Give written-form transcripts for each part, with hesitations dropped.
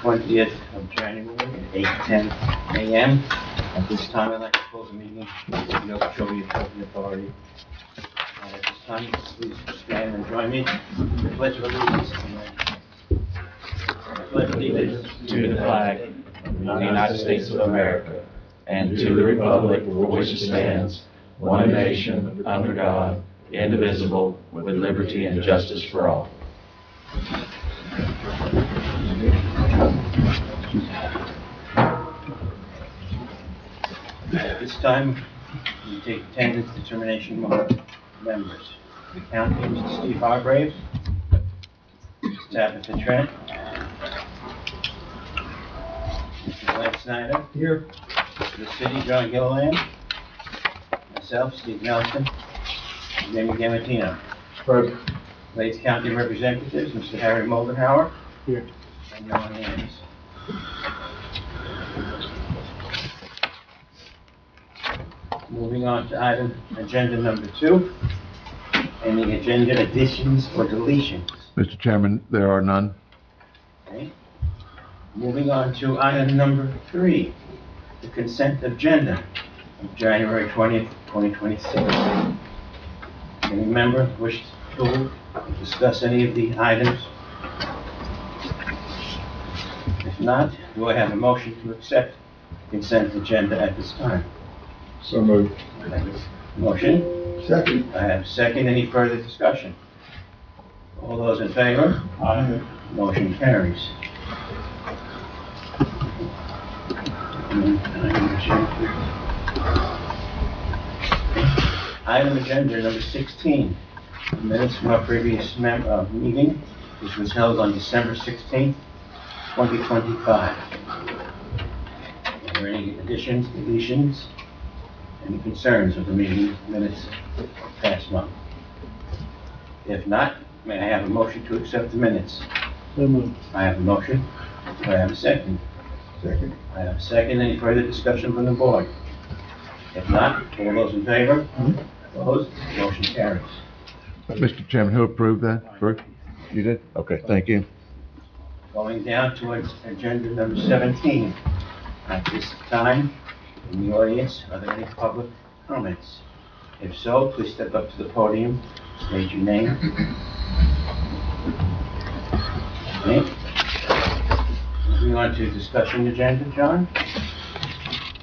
20th of January at 8:10 a.m. At this time, I'd like to close the meeting. No show the appropriate authority. At this time, please stand and join me in the Pledge of Allegiance. I pledge allegiance to the flag of the United States of America and to the republic for which it stands, one nation, under God, indivisible, with liberty and justice for all. At this time, we take attendance determination among members. The county, Mr. Steve Hargrave, Mr. Tabitha Trent, Mr. Glenn Snyder. Here. Mr. The City, John Gilliland, myself, Steve Nelson, and Jamie Gamatino. Present. Lades County Representatives, Mr. Harry Moldenhauer. Here. And no one hands. Moving on to item agenda number 2, any agenda additions or deletions? Mr. Chairman, there are none. Okay. Moving on to item number 3, the consent agenda of January 20th, 2026. Any member wish to discuss any of the items? If not, do I have a motion to accept consent agenda at this time? So moved. Motion? Second. I have second. Any further discussion? All those in favor? Aye. Motion carries. Item agenda number 16, minutes from our previous meeting, which was held on December 16th, 2025. Are there any additions, deletions, any concerns of the meeting minutes past month? If not, may I have a motion to accept the minutes? So moved. I have a motion. Do I have a second? Second. I have a second. Any further discussion from the board? If not, all those in favor? Opposed? Motion carries. Mr. Chairman, who approved that first? You did? Okay, thank you. Going down to agenda number 17. At this time, in the audience, are there any public comments? If so, please step up to the podium, state your name. Okay. Moving on to discussion agenda, John?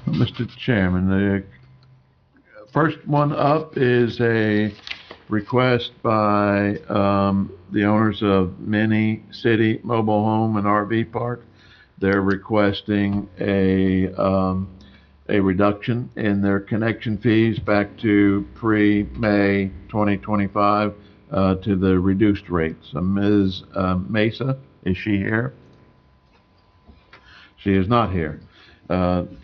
Mr. Chairman, the first one up is a request by the owners of Mini City Mobile Home and RV Park. They're requesting a reduction in their connection fees back to pre-May 2025 to the reduced rates. Ms. Mesa, is she here? She is not here.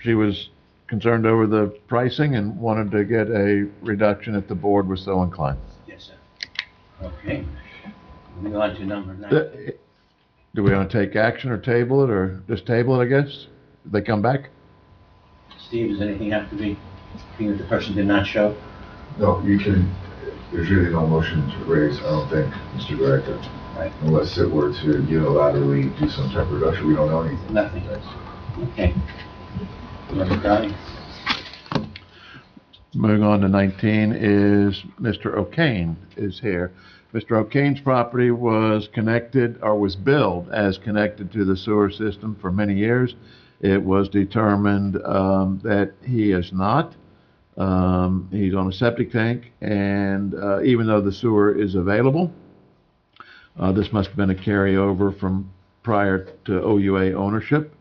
She was concerned over the pricing and wanted to get a reduction if the board was so inclined. Yes, sir. Okay. Moving on to number 9. Do we want to take action or table it, or just table it, I guess? Did they come back? Steve, does anything have to be, being that the person did not show? No, you can, there's really no motion to raise, I don't think, Mr. Director. Right. Unless it were to unilaterally do some type of reduction, we don't know anything. Nothing. Okay. Mr. Donnie? Moving on to 19 is Mr. O'Kane is here. Mr. O'Kane's property was connected, or was billed as connected to the sewer system for many years. It was determined that he is not. He's on a septic tank, and even though the sewer is available, this must have been a carryover from prior to OUA ownership.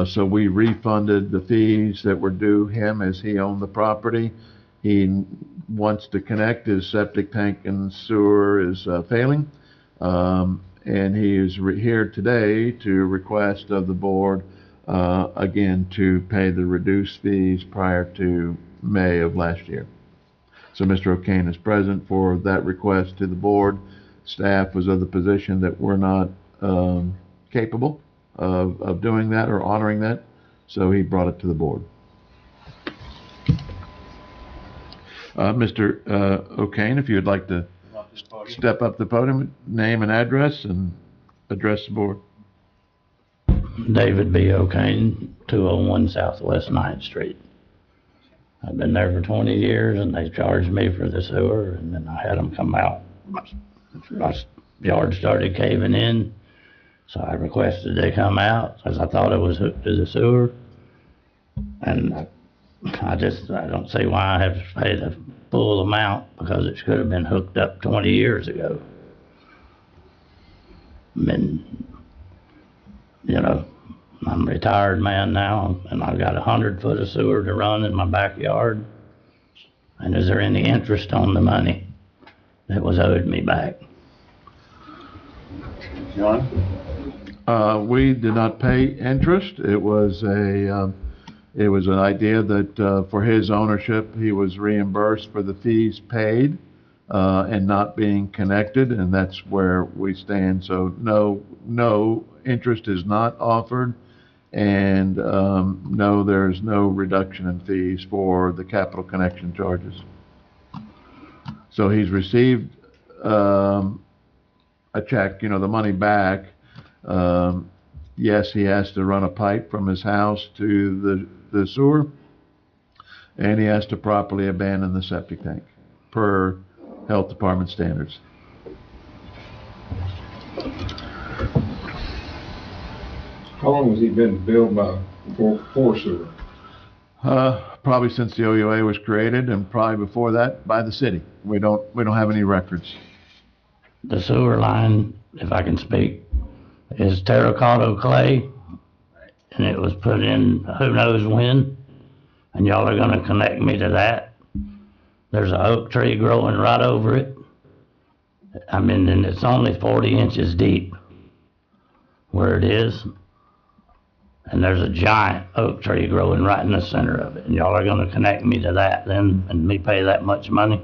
So we refunded the fees that were due him as he owned the property. He wants to connect. His septic tank and sewer is failing. And he is here today to request of the board, again, to pay the reduced fees prior to May of last year. So Mr. O'Kane is present for that request to the board. Staff was of the position that we're not capable of doing that or honoring that, so he brought it to the board. Mr. O'Kane, if you'd like to step up the podium, name and address, and address the board. David B. O'Kane, 201 Southwest 9th Street. I've been there for 20 years, and they charged me for the sewer, and then I had them come out. My yard started caving in, so I requested they come out, because I thought it was hooked to the sewer. And I don't see why I have to pay the full amount, because it should have been hooked up 20 years ago. I mean, you know, I'm a retired man now, and I've got 100 foot of sewer to run in my backyard. And is there any interest on the money that was owed me back? John? We did not pay interest. It was an idea that, for his ownership, he was reimbursed for the fees paid, and not being connected, and that's where we stand. So no interest is not offered, and, no, there's no reduction in fees for the capital connection charges. So he's received, a check, the money back. Yes, he has to run a pipe from his house to the sewer, and he has to properly abandon the septic tank per health department standards. How long has he been billed for sewer? Probably since the OUA was created, and probably before that by the city. We don't have any records. The sewer line, if I can speak, is terracotta clay, and it was put in who knows when, and y'all are gonna connect me to that. There's an oak tree growing right over it. I mean, and it's only 40 inches deep where it is. And there's a giant oak tree growing right in the center of it. And y'all are gonna connect me to that then, and me pay that much money?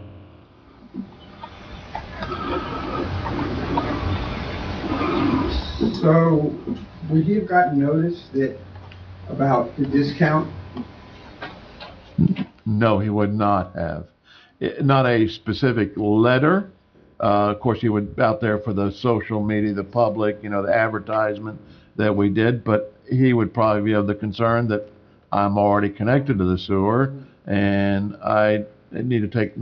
So, would he have gotten notice about the discount? No, he would not have. Not a specific letter. Of course, he would out there for the social media, the public, the advertisement that we did, but he would probably be of the concern that I'm already connected to the sewer, and I need to take it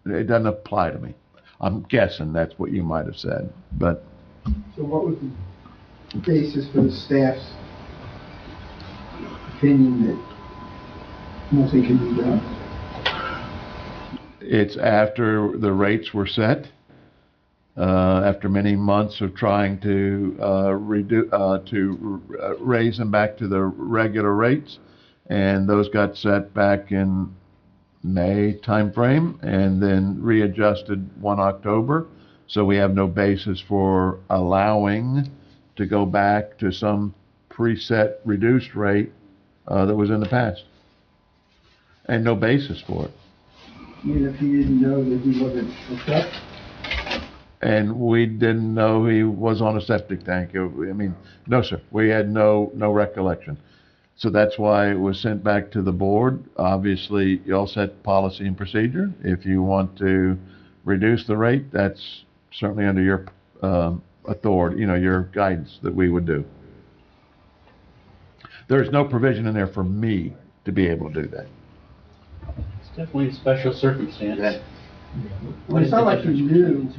doesn't apply to me. I'm guessing that's what you might have said, but. So what was the basis for the staff's opinion that nothing can be done? It's after the rates were set, after many months of trying to raise them back to the regular rates, and those got set back in May timeframe, and then readjusted 1 October. So we have no basis for allowing to go back to some preset reduced rate that was in the past, and no basis for it. Even if he didn't know that he wasn't hooked up? And we didn't know he was on a septic tank. No, sir. We had no recollection. So that's why it was sent back to the board. Obviously, y'all set policy and procedure. If you want to reduce the rate, that's certainly under your authority, your guidance that we would do. There's no provision in there for me to be able to do that. It's definitely a special circumstance. Well, it's not like you knew.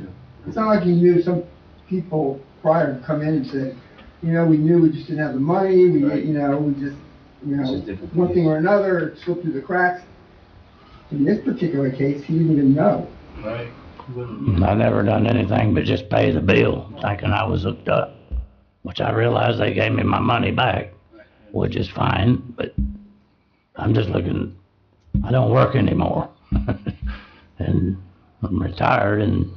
It's not like you knew. Some people prior to come in and said, we knew we just didn't have the money. We just one thing or another, it slipped through the cracks. In this particular case, he didn't even know. Right. I never done anything but just pay the bill, thinking I was hooked up, which I realized they gave me my money back, which is fine, but I'm just looking, I don't work anymore. And I'm retired, and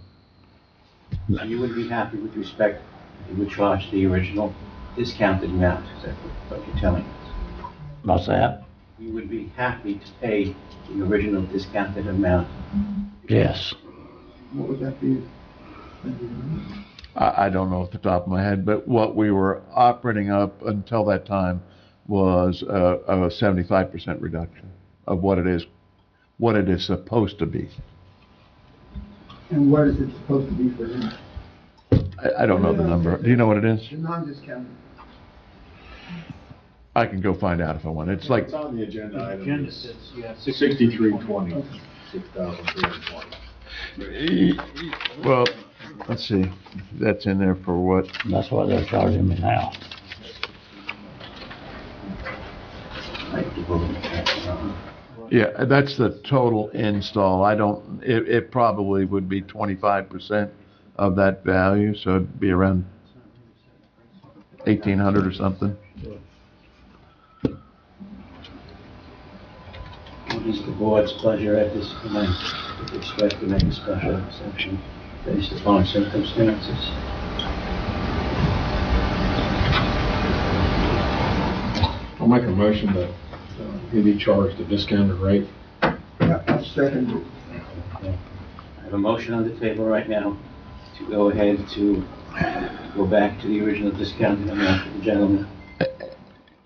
So you would be happy with respect, you would charge the original discounted amount, is that what you're telling us? what's that? You would be happy to pay the original discounted amount? Yes. What would that be? I don't know off the top of my head, but what we were operating up until that time was a 75% reduction of what it is supposed to be. And what is it supposed to be for him? I don't know the number. Do you know what it is? The non-discounted. I can go find out if I want. It's like, It's on the agenda The item. agenda says, yeah, 6320, 6,320. well, let's see, that's in there for what? That's what they're charging me now. Yeah, that's the total install. I don't, it probably would be 25% of that value, so it'd be around 1,800 or something. What is the board's pleasure at this time with respect to make a special exception based upon circumstances? I'll make a motion that he be charged a discounted rate. Yeah, I'll second it. Okay. I have a motion on the table right now to go ahead to go back to the original discounted amount for the gentleman.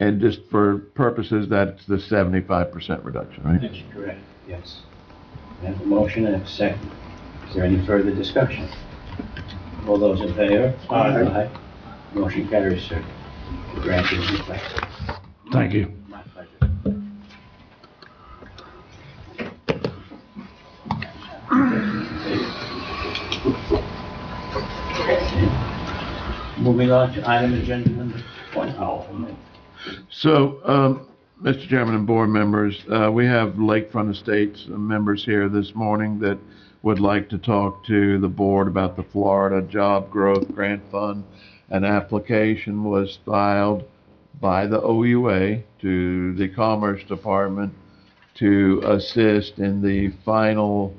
And just for purposes, that's the 75% reduction, right? That's correct, yes. I have a motion and a second. Is there any further discussion? All those in favor? Aye. Motion carries, sir. Granted, request. Thank you. My pleasure. Moving on to item agenda number 20. So, Mr. Chairman and board members, we have Lakefront Estates members here this morning that would like to talk to the board about the Florida Job Growth Grant Fund. An application was filed by the OUA to the Commerce Department to assist in the final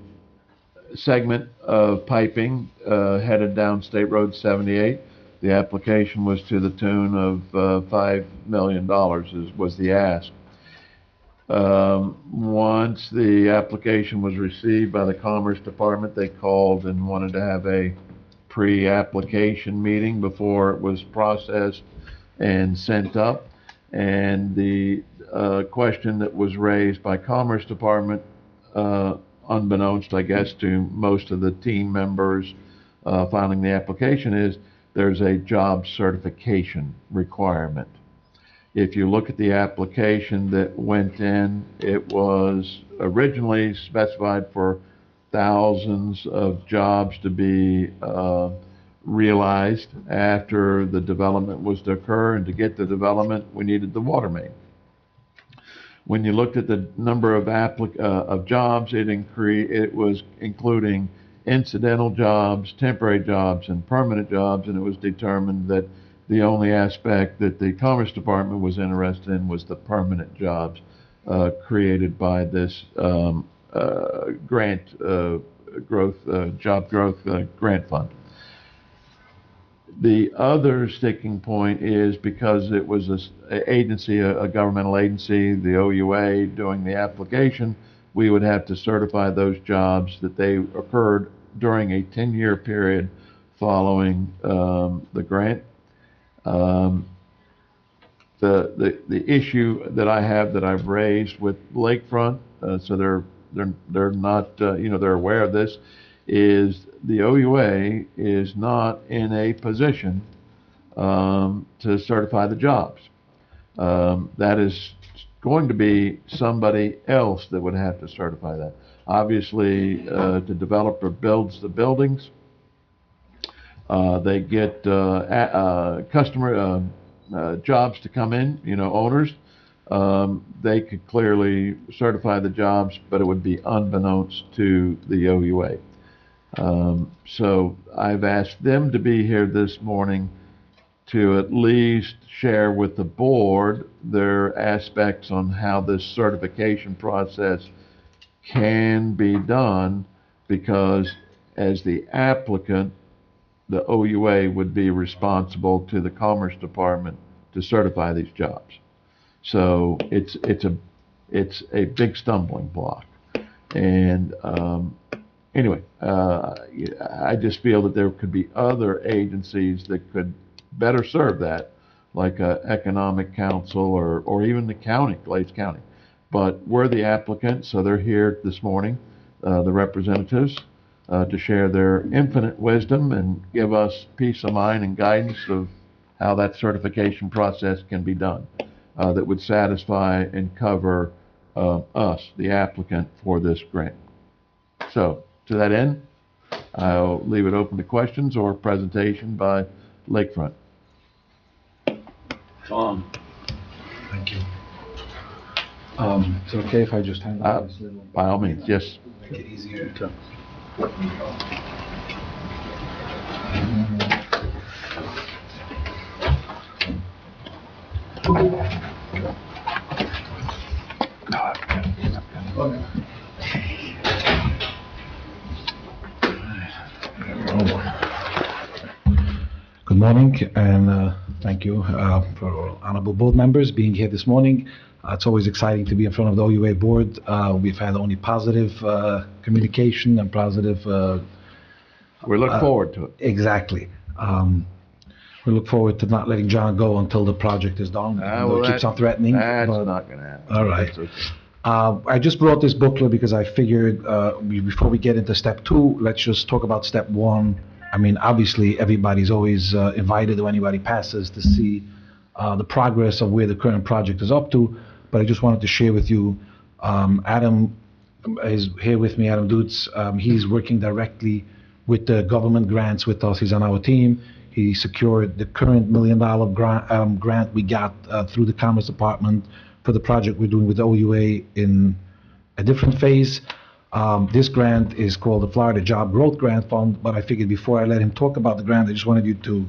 segment of piping headed down State Road 78. The application was to the tune of $5 million was the ask. Once the application was received by the Commerce Department, they called and wanted to have a pre-application meeting before it was processed and sent up. And the question that was raised by Commerce Department, unbeknownst, I guess, to most of the team members filing the application, is there's a job certification requirement. If you look at the application that went in, it was originally specified for thousands of jobs to be realized after the development was to occur, and to get the development, we needed the water main. When you looked at the number of jobs, it was including incidental jobs, temporary jobs, and permanent jobs, and it was determined that the only aspect that the Commerce Department was interested in was the permanent jobs created by this job growth grant fund. The other sticking point is because it was a governmental agency, the OUA, doing the application, we would have to certify those jobs that they occurred during a 10-year period following the grant. The issue that I have that I've raised with Lakefront, so they're not they're aware of this, is the OUA is not in a position to certify the jobs. That is going to be somebody else that would have to certify that. Obviously, the developer builds the buildings. They get customer jobs to come in, owners. They could clearly certify the jobs, but it would be unbeknownst to the OUA. So I've asked them to be here this morning to at least share with the board their aspects on how this certification process can be done, because as the applicant, the OUA would be responsible to the Commerce Department to certify these jobs. So it's a big stumbling block. And anyway, I just feel that there could be other agencies that could better serve that, like Economic Council or even the county, Glades County. But we're the applicant, so they're here this morning, the representatives, to share their infinite wisdom and give us peace of mind and guidance of how that certification process can be done, that would satisfy and cover us, the applicant, for this grant. So, to that end, I'll leave it open to questions or presentation by Lakefront. Tom? Thank you. Is it okay if I just handle this little? By all means, yes. Make it easier to. Good morning, and thank you for honorable board members being here this morning. It's always exciting to be in front of the OUA board. We've had only positive communication and positive. We look forward to it. Exactly. We look forward to not letting John go until the project is done. Though it keeps on threatening. That's but- not going to happen. All right. That's okay. I just brought this booklet because I figured before we get into step 2, let's just talk about step 1. I mean, obviously, everybody's always invited when anybody passes to see the progress of where the current project is up to. But I just wanted to share with you, Adam is here with me, Adam Dutz. He's working directly with the government grants with us. He's on our team. He secured the current $1 million grant we got through the Commerce Department for the project we're doing with the OUA in a different phase. This grant is called the Florida Job Growth Grant Fund, but I figured before I let him talk about the grant, I just wanted you to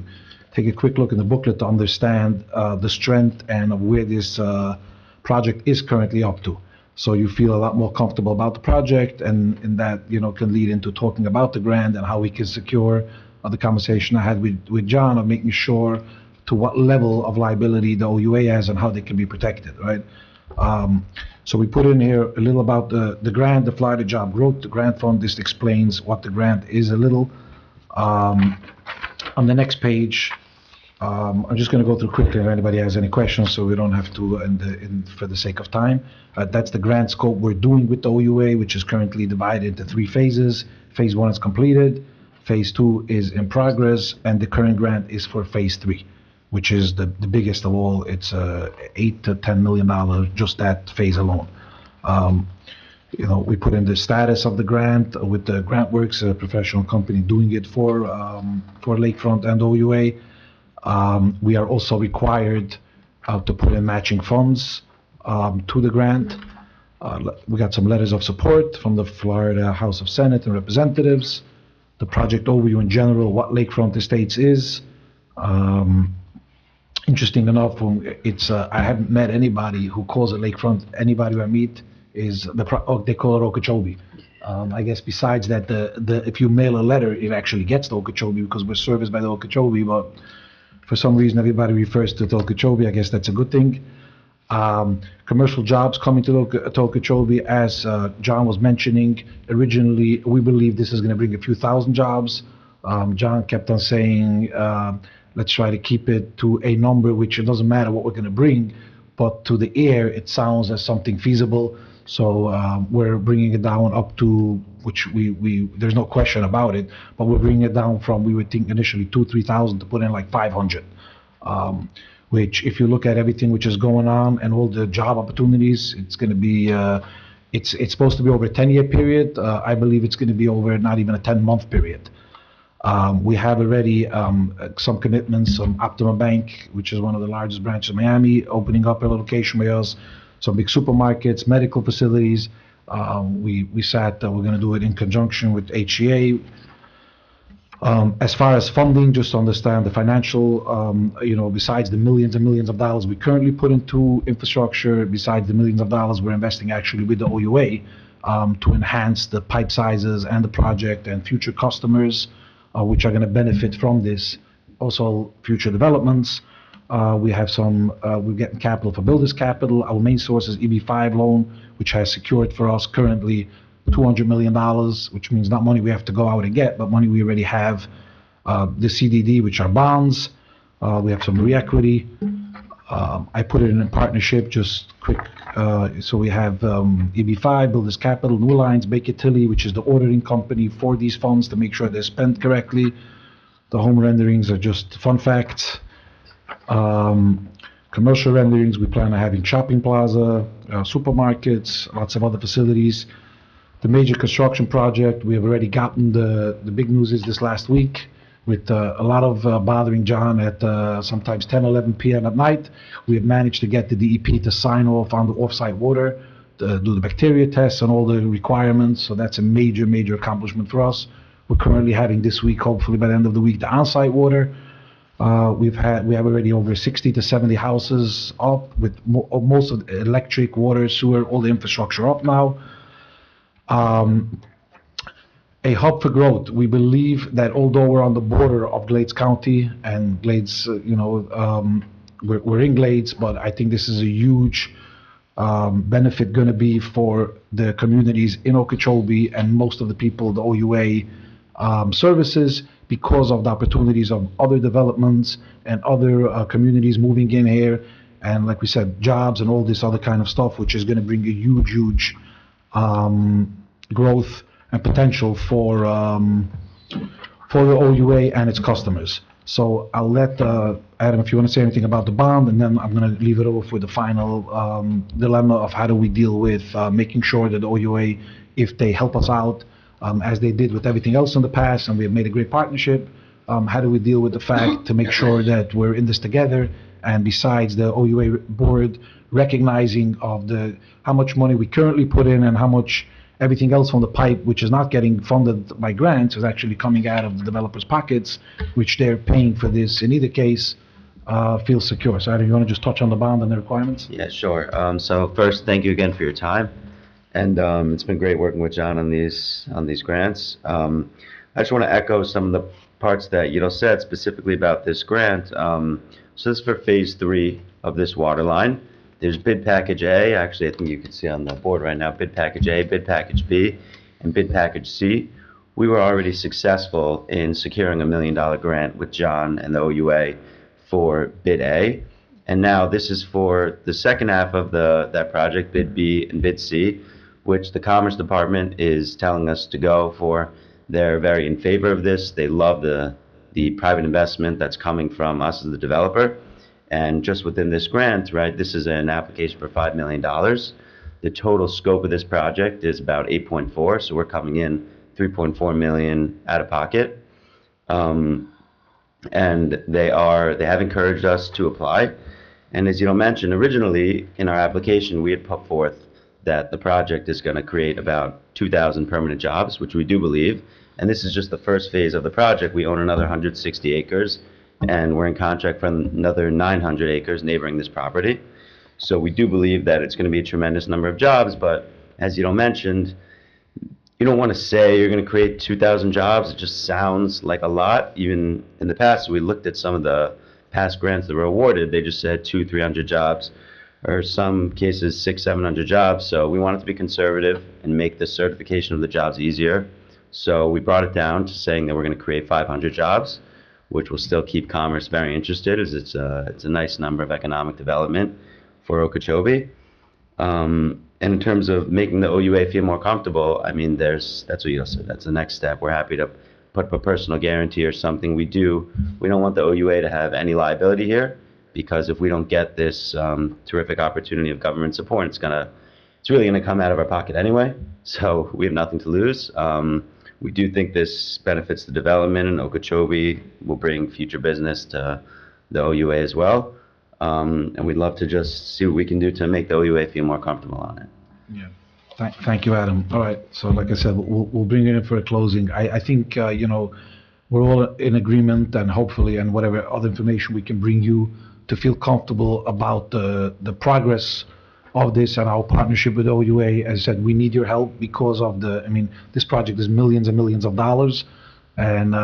take a quick look in the booklet to understand the strength and of where this project is currently up to. So you feel a lot more comfortable about the project, and that, you know, can lead into talking about the grant and how we can secure the conversation I had with John of making sure to what level of liability the OUA has and how they can be protected, right? So we put in here a little about the grant, the Florida Job Growth Grant Fund. This explains what the grant is a little. On the next page, I'm just going to go through quickly if anybody has any questions, so we don't have to, for the sake of time. That's the grant scope we're doing with the OUA, which is currently divided into 3 phases. Phase 1 is completed, Phase 2 is in progress, and the current grant is for Phase 3, which is the biggest of all. It's $8 to $10 million, just that phase alone. You know, we put in the status of the grant with the GrantWorks, a professional company doing it for Lakefront and OUA. We are also required to put in matching funds to the grant. We got some letters of support from the Florida House of Senate and Representatives. The project overview in general, what Lakefront Estates is. Interesting enough, I haven't met anybody who calls it Lakefront. Anybody who I meet is they call it Okeechobee. I guess besides that, if you mail a letter, it actually gets to Okeechobee because we're serviced by the Okeechobee, but for some reason everybody refers to Okeechobee. I guess that's a good thing. Commercial jobs coming to Okeechobee, as John was mentioning. Originally, we believe this is going to bring a few thousand jobs. John kept on saying, let's try to keep it to a number which it doesn't matter what we're going to bring, but to the air it sounds as something feasible. So we're bringing it down up to, which we there's no question about it, but we're bringing it down from, we would think initially 2,000-3,000 to put in like 500. Which, if you look at everything which is going on and all the job opportunities, it's going to be, it's supposed to be over a 10-year period. I believe it's going to be over not even a 10-month period. We have already some commitments, some Optima Bank, which is one of the largest branches in Miami, opening up a location with us, some big supermarkets, medical facilities. We sat, we're going to do it in conjunction with HCA. As far as funding, just to understand the financial, besides the millions and millions of dollars we currently put into infrastructure, besides the millions of dollars we're investing actually with the OUA to enhance the pipe sizes and the project and future customers which are going to benefit from this. Also, future developments. We have some, we're getting capital for Builders Capital. Our main source is EB5 loan, which has secured for us currently $200 million, which means not money we have to go out and get, but money we already have. The CDD, which are bonds. We have some re-equity. I put it in a partnership, just quick. So we have EB5, Builders Capital, New Lines, Baker Tilly, which is the auditing company for these funds to make sure they're spent correctly. The home renderings are just fun facts. Commercial renderings, we plan on having shopping plaza, supermarkets, lots of other facilities. The major construction project, we have already gotten the big news is this last week with a lot of bothering John at sometimes 10, 11 p.m. at night. We have managed to get the DEP to sign off on the off-site water, to do the bacteria tests and all the requirements. So that's a major, major accomplishment for us. We're currently having this week, hopefully by the end of the week, the on-site water. We have already over 60 to 70 houses up with most of the electric, water, sewer, all the infrastructure up now. A hub for growth. We believe that although we're on the border of Glades County and Glades, we're in Glades, but I think this is a huge benefit going to be for the communities in Okeechobee and most of the people, the OUA services, because of the opportunities of other developments and other communities moving in here, and like we said, jobs and all this other kind of stuff, which is going to bring a huge, huge growth and potential for the OUA and its customers. So I'll let Adam, if you want to say anything about the bond, and then I'm going to leave it over for the final dilemma of how do we deal with making sure that the OUA, if they help us out, as they did with everything else in the past, and we have made a great partnership, how do we deal with the fact to make sure that we're in this together, and besides the OUA board recognizing of how much money we currently put in and how much everything else from the pipe, which is not getting funded by grants, is actually coming out of the developers' pockets, which they're paying for this. In either case, feels secure. So Adam, you want to just touch on the bond and the requirements? Yeah, sure. So first, thank you again for your time. And it's been great working with John on these grants. I just want to echo some of the parts that said specifically about this grant. So this is for phase 3 of this water line. There's bid package A. Actually, I think you can see on the board right now, bid package A, bid package B, and bid package C. We were already successful in securing $1 million grant with John and the OUA for bid A. And now this is for the second half of that project, bid B and bid C, which the Commerce Department is telling us to go for. They're very in favor of this. They love the private investment that's coming from us as the developer. And just within this grant, right, this is an application for $5 million. The total scope of this project is about 8.4, so we're coming in 3.4 million out of pocket. And they have encouraged us to apply. And as mentioned, originally in our application, we had put forth that the project is going to create about 2,000 permanent jobs, which we do believe. And this is just the first phase of the project. We own another 160 acres, and we're in contract for another 900 acres neighboring this property. So we do believe that it's going to be a tremendous number of jobs, but as mentioned, you don't want to say you're going to create 2,000 jobs. It just sounds like a lot. Even in the past, we looked at some of the past grants that were awarded. They just said 200-300 jobs, or some cases 600-700 jobs. So we wanted to be conservative and make the certification of the jobs easier. So we brought it down to saying that we're going to create 500 jobs, which will still keep Commerce very interested, as it's a nice number of economic development for Okeechobee. And in terms of making the OUA feel more comfortable, I mean, that's what you said. That's the next step. We're happy to put up a personal guarantee or something. We don't want the OUA to have any liability here, because if we don't get this terrific opportunity of government support, it's really gonna come out of our pocket anyway. So we have nothing to lose. We do think this benefits the development, and Okeechobee will bring future business to the OUA as well. And we'd love to just see what we can do to make the OUA feel more comfortable on it. Yeah. Thank you, Adam. All right. So like I said, we'll bring it in for a closing. I think, we're all in agreement, and hopefully, and whatever other information we can bring you to feel comfortable about the progress of this and our partnership with OUA. As I said, we need your help because of this project is millions and millions of dollars. And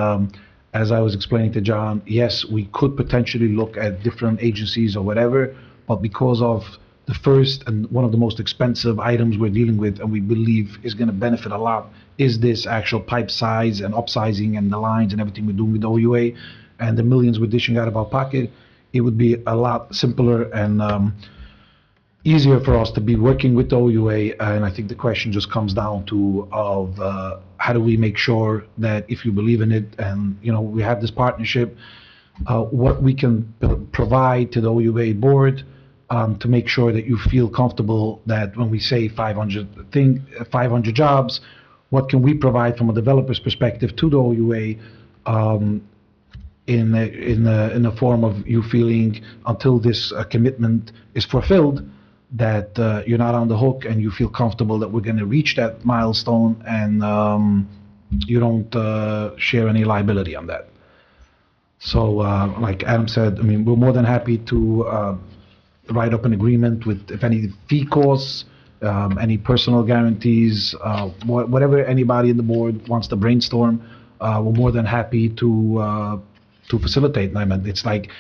as I was explaining to John, yes, we could potentially look at different agencies or whatever, but because of the first and one of the most expensive items we're dealing with, and we believe is going to benefit a lot, is this actual pipe size and upsizing and the lines and everything we're doing with OUA, and the millions we're dishing out of our pocket, it would be a lot simpler and easier for us to be working with the OUA. And I think the question just comes down to how do we make sure that if you believe in it and we have this partnership, what we can provide to the OUA board to make sure that you feel comfortable that when we say 500 jobs, what can we provide from a developer's perspective to the OUA in the form of you feeling until this commitment is fulfilled, that you're not on the hook and you feel comfortable that we're going to reach that milestone and you don't share any liability on that. So, like Adam said, I mean, we're more than happy to write up an agreement with, if any fee costs, any personal guarantees, whatever anybody in the board wants to brainstorm, we're more than happy to facilitate them. And it's like,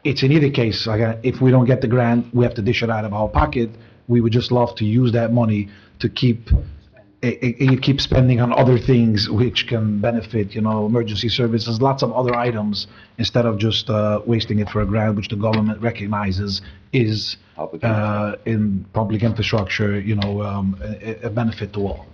it's in either case, like, if we don't get the grant, we have to dish it out of our pocket. We would just love to use that money to keep spending on other things which can benefit, emergency services, lots of other items, instead of just wasting it for a grant which the government recognizes is in public infrastructure, a benefit to all.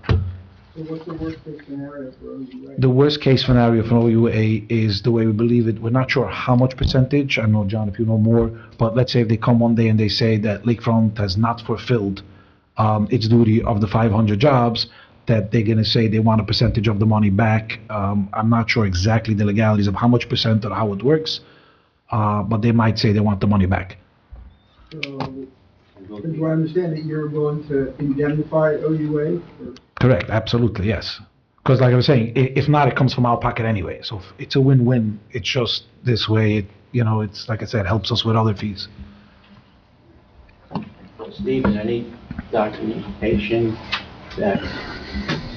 So what's the worst case scenario for OUA? The worst case scenario for OUA is the way we believe it. We're not sure how much percentage. I don't know, John, if you know more, but let's say if they come one day and they say that Lakefront has not fulfilled its duty of the 500 jobs, that they're going to say they want a percentage of the money back. I'm not sure exactly the legalities of how much percent or how it works, but they might say they want the money back. So, do I understand that you're willing to indemnify OUA? Correct, absolutely, yes. Because like I was saying, if not, it comes from our pocket anyway. So it's a win-win. It's just this way, it's, like I said, helps us with other fees. Stephen, any documentation that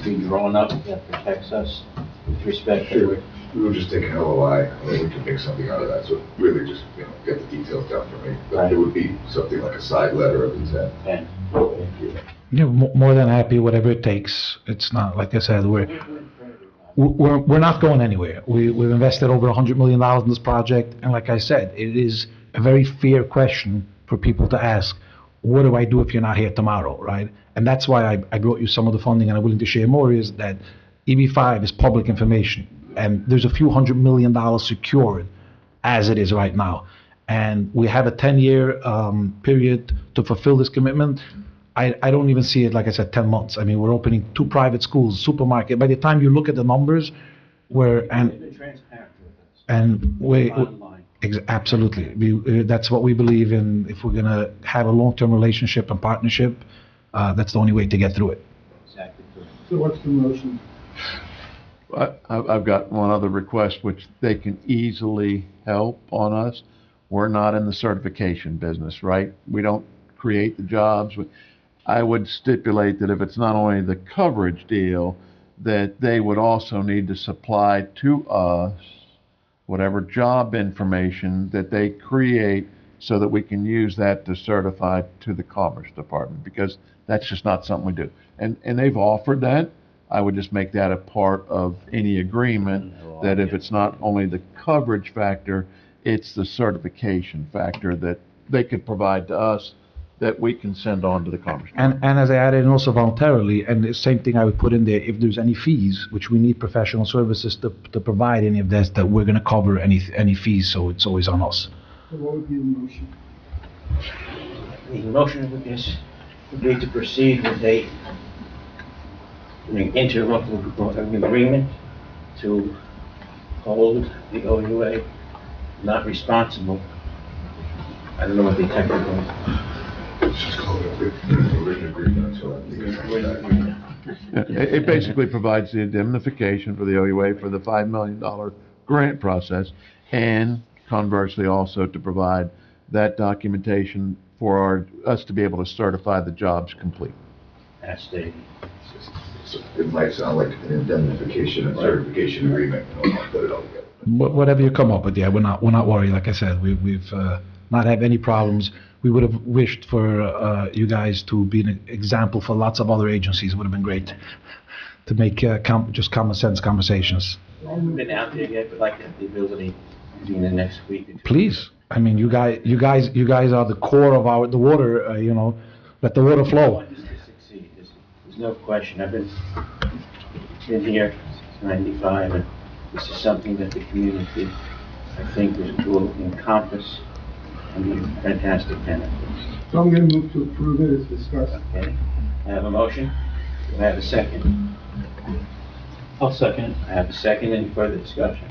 be drawn up that protects us with respect to? We were just taking LOI, we could make something out of that, so really just, get the details down for me. But Right. it would be something like a side letter of intent. And Thank you. Yeah, more than happy, whatever it takes. It's not, like I said, we're not going anywhere. We've invested over $100 million in this project, and like I said, it is a very fair question for people to ask, what do I do if you're not here tomorrow, right? And that's why I brought you some of the funding, and I'm willing to share more, is that EB5 is public information, and there's a few $100 million secured as it is right now. And we have a 10-year period to fulfill this commitment. I don't even see it, like I said, 10 months. I mean, we're opening 2 private schools, supermarket. By the time you look at the numbers, been transparent with us. Bottom line. Absolutely. That's what we believe in. If we're going to have a long-term relationship and partnership, that's the only way to get through it. Exactly correct. So what's the motion? I've got one other request, which they can easily help on us. We're not in the certification business, right? We don't create the jobs. I would stipulate that if it's not only the coverage deal, that they would also need to supply to us whatever job information that they create so that we can use that to certify to the Commerce Department, because that's just not something we do. And they've offered that. I would just make that a part of any agreement, that if it's not only the coverage factor, it's the certification factor that they could provide to us that we can send on to the Commerce. And as I added, and also voluntarily, and the same thing I would put in there, if there's any fees, which we need professional services to provide any of this, that we're going to cover any fees, so it's always on us. So what would be the motion? The motion with this would be to proceed with an interlocal agreement to hold the OUA not responsible. I don't know what the technical. It's just called a written agreement until that becomes It basically provides the indemnification for the OUA for the $5 million grant process, and conversely also to provide that documentation for us to be able to certify the jobs complete. As stated. It might sound like an indemnification and certification agreement, I'll put it all together. Whatever you come up with, yeah, we're not worried. Like I said, we've not had any problems. We would have wished for you guys to be an example for lots of other agencies. It would have been great to make just common sense conversations. I haven't been out there yet, but like to have the ability in the next week or two. Please, I mean, you guys are the core of the water. Let the water I flow. want this to succeed. There's no question. I've been here since '95, and this is something that the community I think this will encompass some fantastic benefits. So I'm gonna move to approve it as discussed. Okay, I have a motion. Do I have a second? I'll second. I have a second. Any further discussion?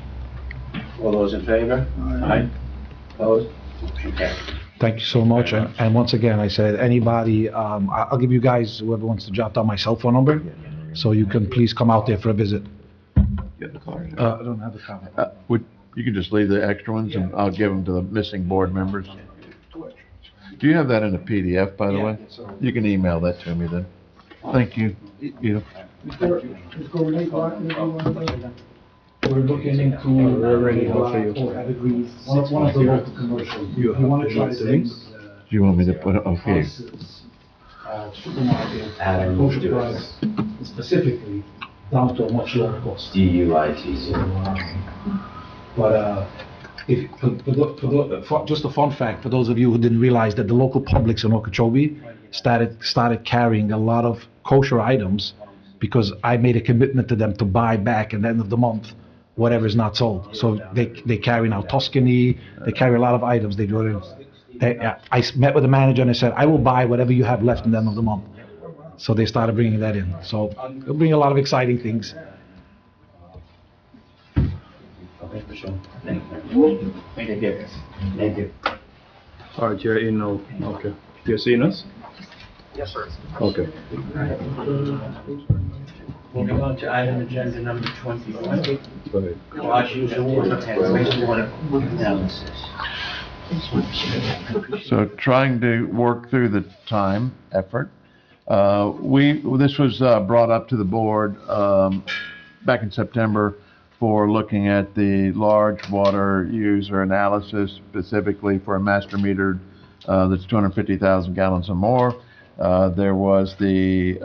All those in favor? Aye. Opposed? Motion carries. Thank you so much. Very And, much. and once again, I said, anybody, I'll give you guys, whoever wants to jot down my cell phone number, so you can please come out there for a visit. I don't have the card. You can just leave the extra ones and I'll give them to the missing board members. Do you have that in a PDF, by the way? You can email that to me then. Thank you. Edith. Let's go late block, everyone. We're looking into one of the local commercials. You want to try to Do you want me to put it, okay. Supermarket, Adam, kosher do it. products, specifically, down to a much lower cost. DUITC. But, just a fun fact, for those of you who didn't realize that the local Publix in Okeechobee started carrying a lot of kosher items because I made a commitment to them to buy back at the end of the month whatever is not sold. So they carry now Tuscany, they carry a lot of items. They do it. I met with the manager and I said, I will buy whatever you have left in the end of the month. So they started bringing that in. So it'll bring a lot of exciting things. Okay, for sure. Thank you. Thank you. Thank you. All right, you're in now. Okay. You're seeing us? Yes, sir. Okay. Moving on to item agenda number 21. Go ahead. Large user water and wastewater analysis. So trying to work through the time, effort. This was brought up to the board back in September for looking at the large water user analysis, specifically for a master metered that's 250,000 gallons or more. There was the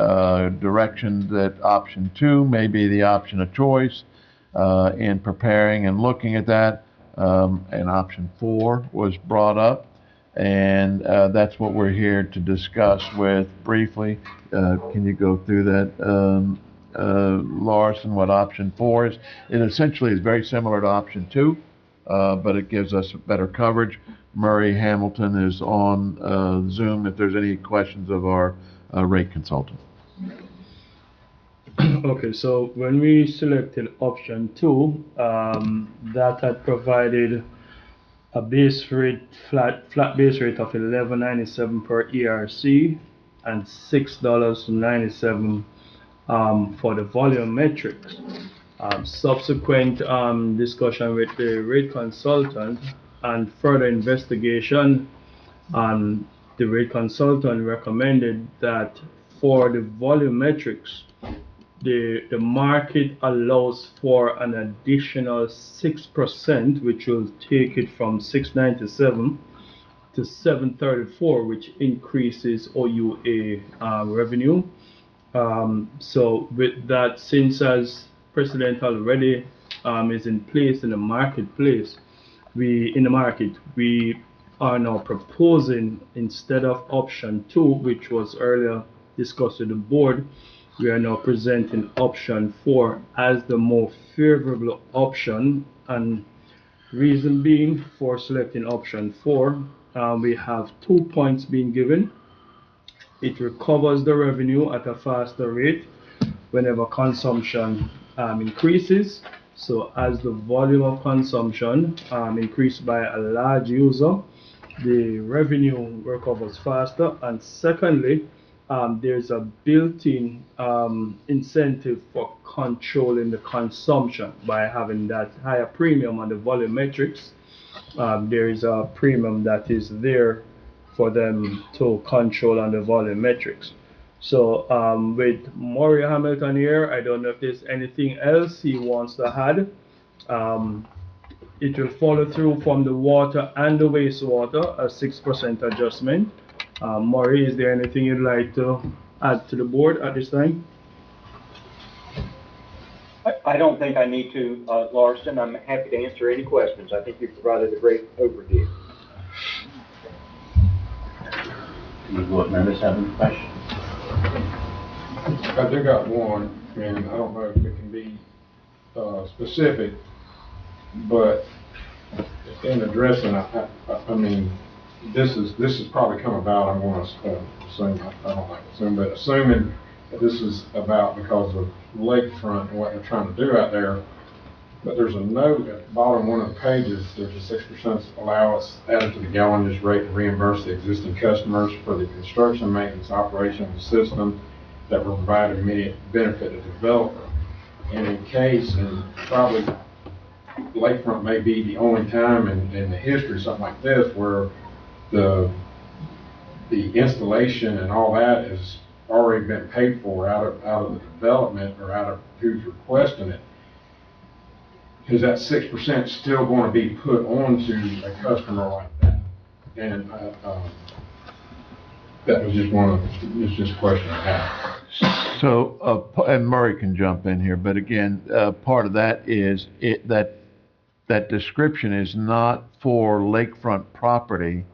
direction that option 2 may be the option of choice in preparing and looking at that. And option 4 was brought up, and that's what we're here to discuss with briefly. Can you go through that, Larson, what option 4 is? It essentially is very similar to option 2, but it gives us better coverage. Murray Hamilton is on Zoom if there's any questions of our rate consultant. Okay, so when we selected option 2, that had provided a base rate, flat base rate of $11.97 per ERC and $6.97 for the volume metrics. Subsequent discussion with the rate consultant and further investigation, the rate consultant recommended that for the volume metrics, the market allows for an additional 6%, which will take it from $6.97 to $7.34, which increases OUA revenue. So with that, since as precedent already is in place in the marketplace, we are now proposing, instead of option 2, which was earlier discussed with the board, we are now presenting option 4 as the more favorable option. And reason being for selecting option 4, we have 2 points being given. It recovers the revenue at a faster rate whenever consumption increases. So as the volume of consumption increased by a large user, the revenue recovers faster. And secondly, there's a built-in incentive for controlling the consumption by having that higher premium on the volume metrics. There is a premium that is there for them to control on the volume metrics. So with Maury Hamilton here, I don't know if there's anything else he wants to add. It will follow through from the water and the wastewater, a 6% adjustment. Maury, is there anything you'd like to add to the board at this time? I don't think I need to, Larson. I'm happy to answer any questions. I think you provided a great overview. Any board members have any questions? I do got one, and I don't know if it can be specific, but in addressing, I mean, this has probably come about, I'm gonna assume, I don't like to assume, but assuming that this is about because of lakefront and what they're trying to do out there. But there's a note at the bottom one of the pages, there's a 6% allowance added to the gallonage rate to reimburse the existing customers for the construction, maintenance, operation of the system that will provide immediate benefit to the developer. And in case, and probably lakefront may be the only time in the history, something like this, where the installation and all that has already been paid for out of the development or out of who's requesting it. Is that 6% still going to be put onto a customer like that? And that was just a question I had. So, and Murray can jump in here, but again, part of that is that description is not for lakefront property,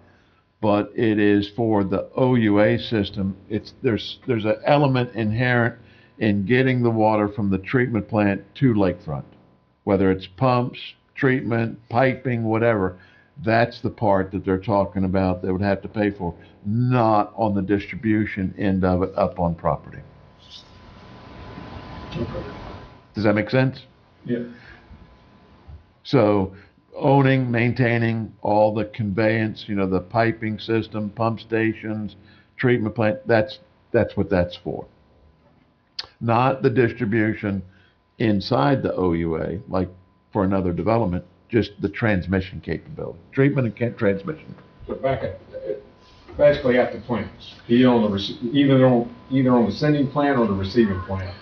but it is for the OUA system. There's an element inherent in getting the water from the treatment plant to lakefront, whether it's pumps, treatment, piping, whatever. That's the part that they're talking about they would have to pay for, not on the distribution end of it up on property. Does that make sense? Yeah. So owning, maintaining all the conveyance, the piping system, pump stations, treatment plant, that's what that's for. Not the distribution inside the OUA, like for another development, just the transmission capability. Treatment and transmission. So basically at the plants, either on the sending plant or the receiving plant.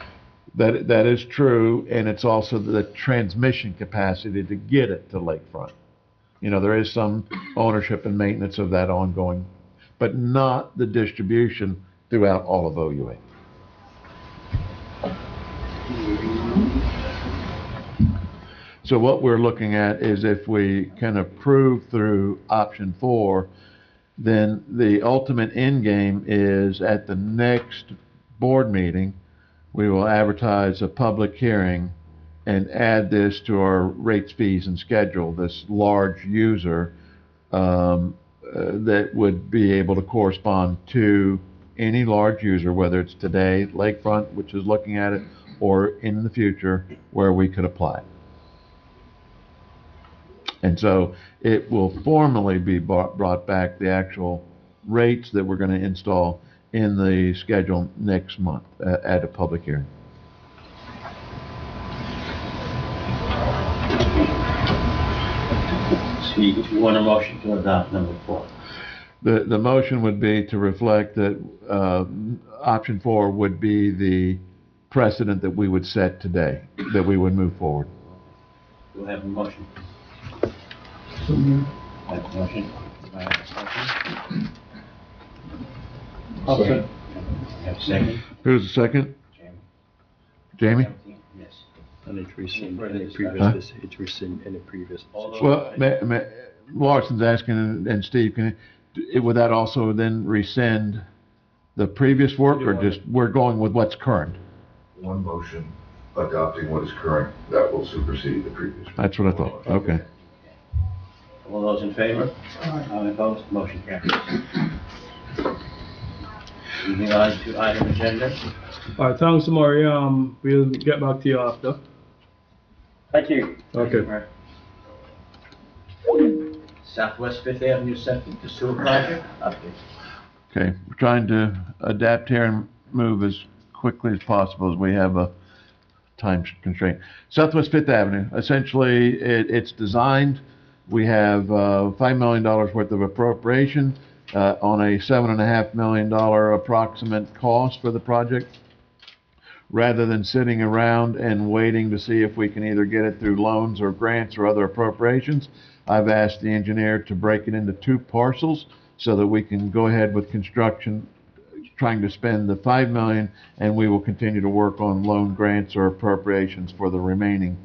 That is true, and it's also the transmission capacity to get it to lakefront. There is some ownership and maintenance of that ongoing, but not the distribution throughout all of OUA. So what we're looking at is if we can approve through option 4, then the ultimate end game is at the next board meeting, we will advertise a public hearing and add this to our rates, fees, and schedule, this large user that would be able to correspond to any large user, whether it's today, Lakefront, which is looking at it, or in the future, where we could apply. And so it will formally be brought back, the actual rates that we're going to install in the schedule next month at a public hearing. So you want a motion to adopt number 4? The motion would be to reflect that option 4 would be the precedent that we would set today, that we would move forward. Do I have a motion? So moved. I have a motion. Do I have a second? Second. I have a second. Who's the second? Jamie? Yes. And it's rescind Further any discussion? previous, it's rescind any previous. All those- Well, Larson's asking, and Steve, would that also then rescind the previous work, or just we're going with what's current? One motion adopting what is current, that will supersede the previous. That's what I thought. Okay. All those in favor? Aye. All opposed? Motion carries. Moving on to item agenda. All right, thanks, Maury. We'll get back to you after. Thank you. Okay. Southwest Fifth Avenue Septic, the sewer project, update. Okay, we're trying to adapt here and move as quickly as possible as we have a time constraint. Southwest Fifth Avenue, essentially, it's designed. We have $5 million worth of appropriation on a $7.5 million approximate cost for the project. Rather than sitting around and waiting to see if we can either get it through loans or grants or other appropriations, I've asked the engineer to break it into 2 parcels so that we can go ahead with construction, trying to spend the $5 million, and we will continue to work on loan grants or appropriations for the remaining.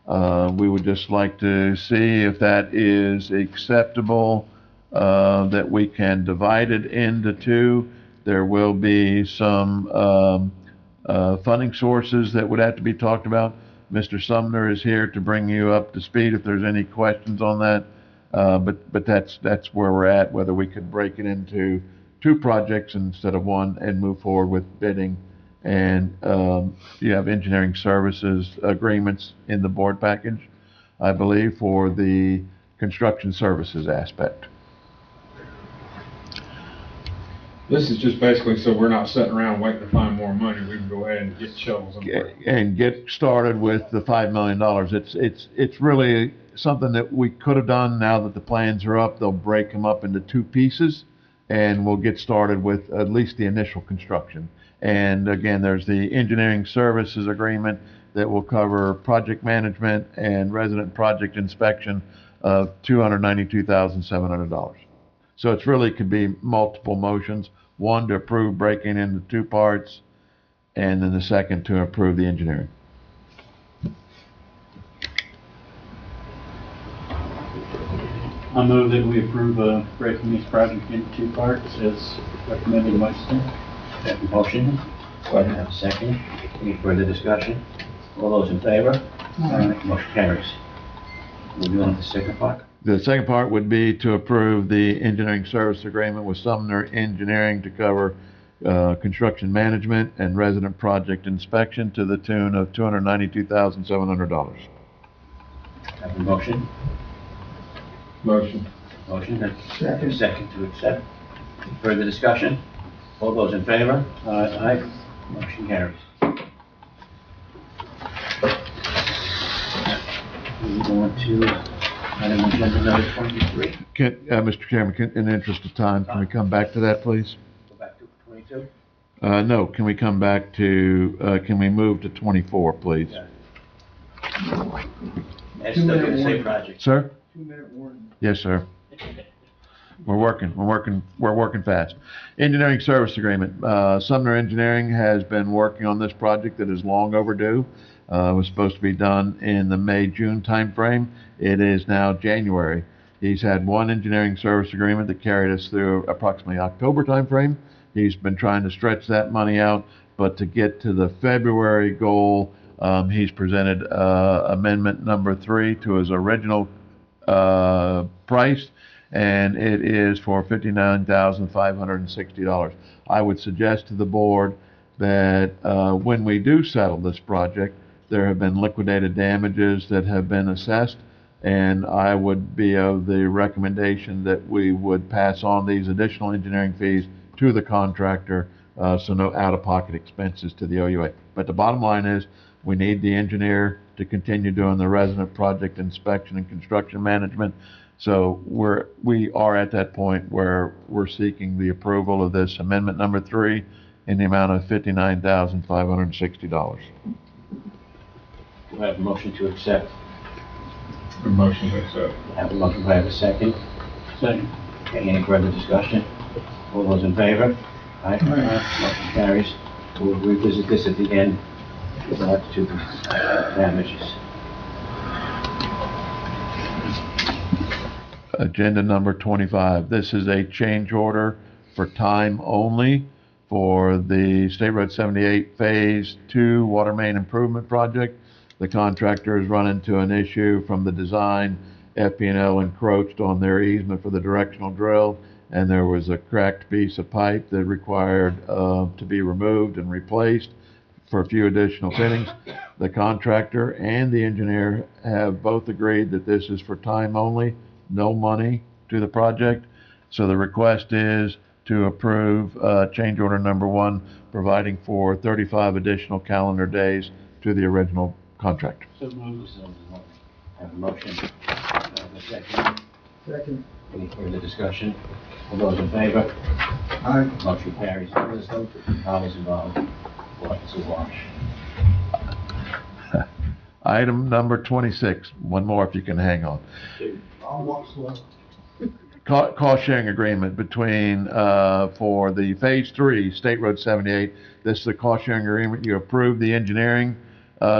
We would just like to see if that is acceptable, that we can divide it into 2. There will be some funding sources that would have to be talked about. Mr. Sumner is here to bring you up to speed if there's any questions on that. But that's where we're at, whether we could break it into 2 projects instead of 1 and move forward with bidding. And you have engineering services agreements in the board package, I believe, for the construction services aspect. This is just basically so we're not sitting around waiting to find more money. We can go ahead and get shovels And get started with the $5 million. It's really something that we could have done. Now that the plans are up, they'll break them up into 2 pieces, and we'll get started with at least the initial construction. And again, there's the engineering services agreement that will cover project management and resident project inspection of $292,700. So it's really could be multiple motions. 1 to approve breaking into 2 parts, and then the second to approve the engineering. I move that we approve breaking this project into 2 parts as recommended by staff. Have a motion? Have a second? Any further discussion? All those in favor? Motion carries. Moving on to the second part. The second part would be to approve the engineering service agreement with Sumner Engineering to cover construction management and resident project inspection to the tune of $292,700. Have a motion? Motion. Motion, and Second. second to accept. Any further discussion? All those in favor? Aye. Motion carries. Moving on to item agenda number 23. Mr. Chairman, in the interest of time, can we come back to that, please? Go back to 22. No, can we come back to, can we move to 24, please? That's still going to say project. Sir? 2-minute warning. Yes, sir. We're working fast. Engineering service agreement. Sumner Engineering has been working on this project that is long overdue. It was supposed to be done in the May-June timeframe. It is now January. He's had 1 engineering service agreement that carried us through approximately October timeframe. He's been trying to stretch that money out, but to get to the February goal, he's presented amendment number 3 to his original price, and it is for $59,560. I would suggest to the board that when we do settle this project, there have been liquidated damages that have been assessed, and I would be of the recommendation that we would pass on these additional engineering fees to the contractor, so no out-of-pocket expenses to the OUA. But the bottom line is, we need the engineer to continue doing the resident project inspection and construction management. So we are at that point where we're seeking the approval of this amendment number 3 in the amount of $59,560. Do I have a motion to accept? A motion to accept. I have a motion, do I have a second? Second. Okay, any further discussion? All those in favor? Aye. Motion carries. We'll revisit this at the end with regard to damages. Agenda number 25. This is a change order for time only for the State Road 78 Phase 2 Water Main Improvement Project. The contractor has run into an issue from the design. FP&L encroached on their easement for the directional drill, and there was a cracked piece of pipe that required to be removed and replaced for a few additional fittings. The contractor and the engineer have both agreed that this is for time only, no money to the project. So the request is to approve change order number 1, providing for 35 additional calendar days to the original contract. So moved. I have a motion. I have a second. Second. Any further discussion? All those in favor? Aye. Motion carries. There's no $50 involved. It's a wash. Item number 26. One more if you can hang on. I'll walk slow. Cost sharing agreement between, for the Phase 3 State Road 78. This is the cost sharing agreement. You approved the engineering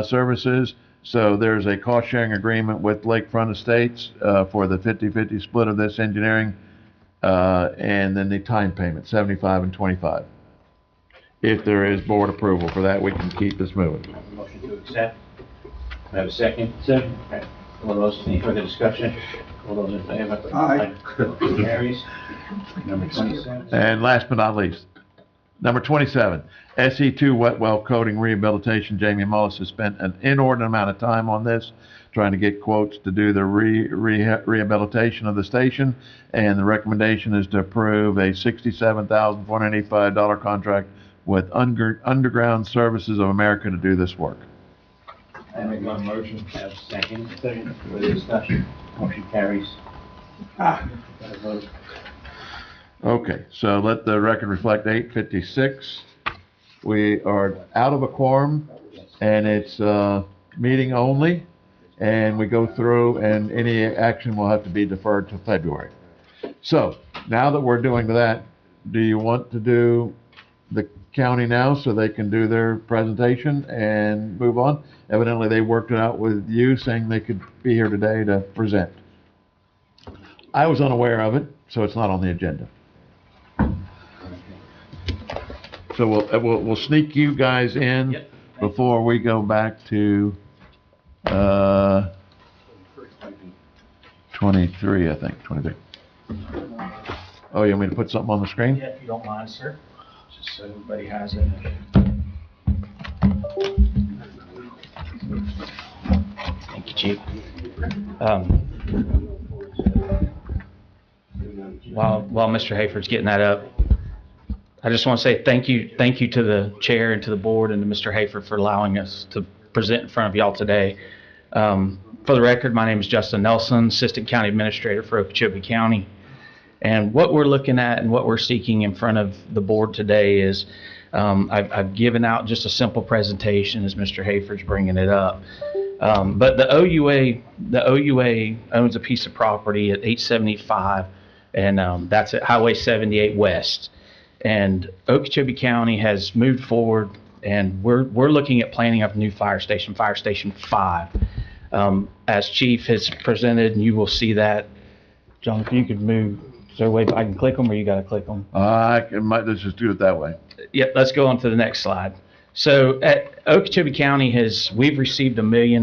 services. So there's a cost sharing agreement with Lakefront Estates for the 50-50 split of this engineering, and then the time payment, 75 and 25. If there is board approval for that, we can keep this moving. Have a motion to accept. I have a second. Second. All those, any further discussion? All those in favor? Aye. Carries. Number 27. And last but not least, number 27, SE2 wet well coating rehabilitation. Jamie Mullis has spent an inordinate amount of time on this, trying to get quotes to do the rehabilitation of the station, and the recommendation is to approve a $67,485 contract with Underground Services of America to do this work. I make my motion. Have a second. Second. Further discussion? Motion carries. Got a vote. Okay, so let the record reflect 8:56. We are out of a quorum, and it's meeting only, and we go through, and any action will have to be deferred to February. So, now that we're doing that, do you want to do the county now so they can do their presentation and move on? Evidently, they worked it out with you, saying they could be here today to present. I was unaware of it, so it's not on the agenda. So we'll sneak you guys in before we go back to 23, I think, 23. Oh, you want me to put something on the screen? Yeah, if you don't mind, sir, just so everybody has it. Thank you, Chief. While Mr. Hayford's getting that up, I just want to say thank you to the chair and to the board and to Mr. Hayford for allowing us to present in front of y'all today. For the record, my name is Justin Nelson, Assistant County Administrator for Okeechobee County. And what we're looking at and what we're seeking in front of the board today is, I've given out just a simple presentation as Mr. Hayford's bringing it up. But the OUA owns a piece of property at 875, and that's at Highway 78 West. And Okeechobee County has moved forward, and we're looking at planning a new fire station 5. As Chief has presented, and you will see that. John, if you could move, is there a way I can click them, or you got to click them? Let's just do it that way. Yep, let's go on to the next slide. So at Okeechobee County we've received $1 million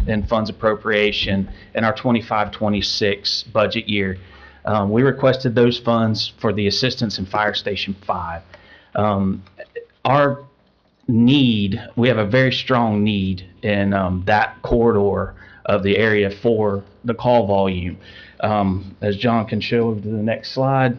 in funds appropriation in our 25-26 budget year. We requested those funds for the assistance in Fire Station 5. Our need, we have a very strong need in that corridor of the area for the call volume. As John can show over to the next slide,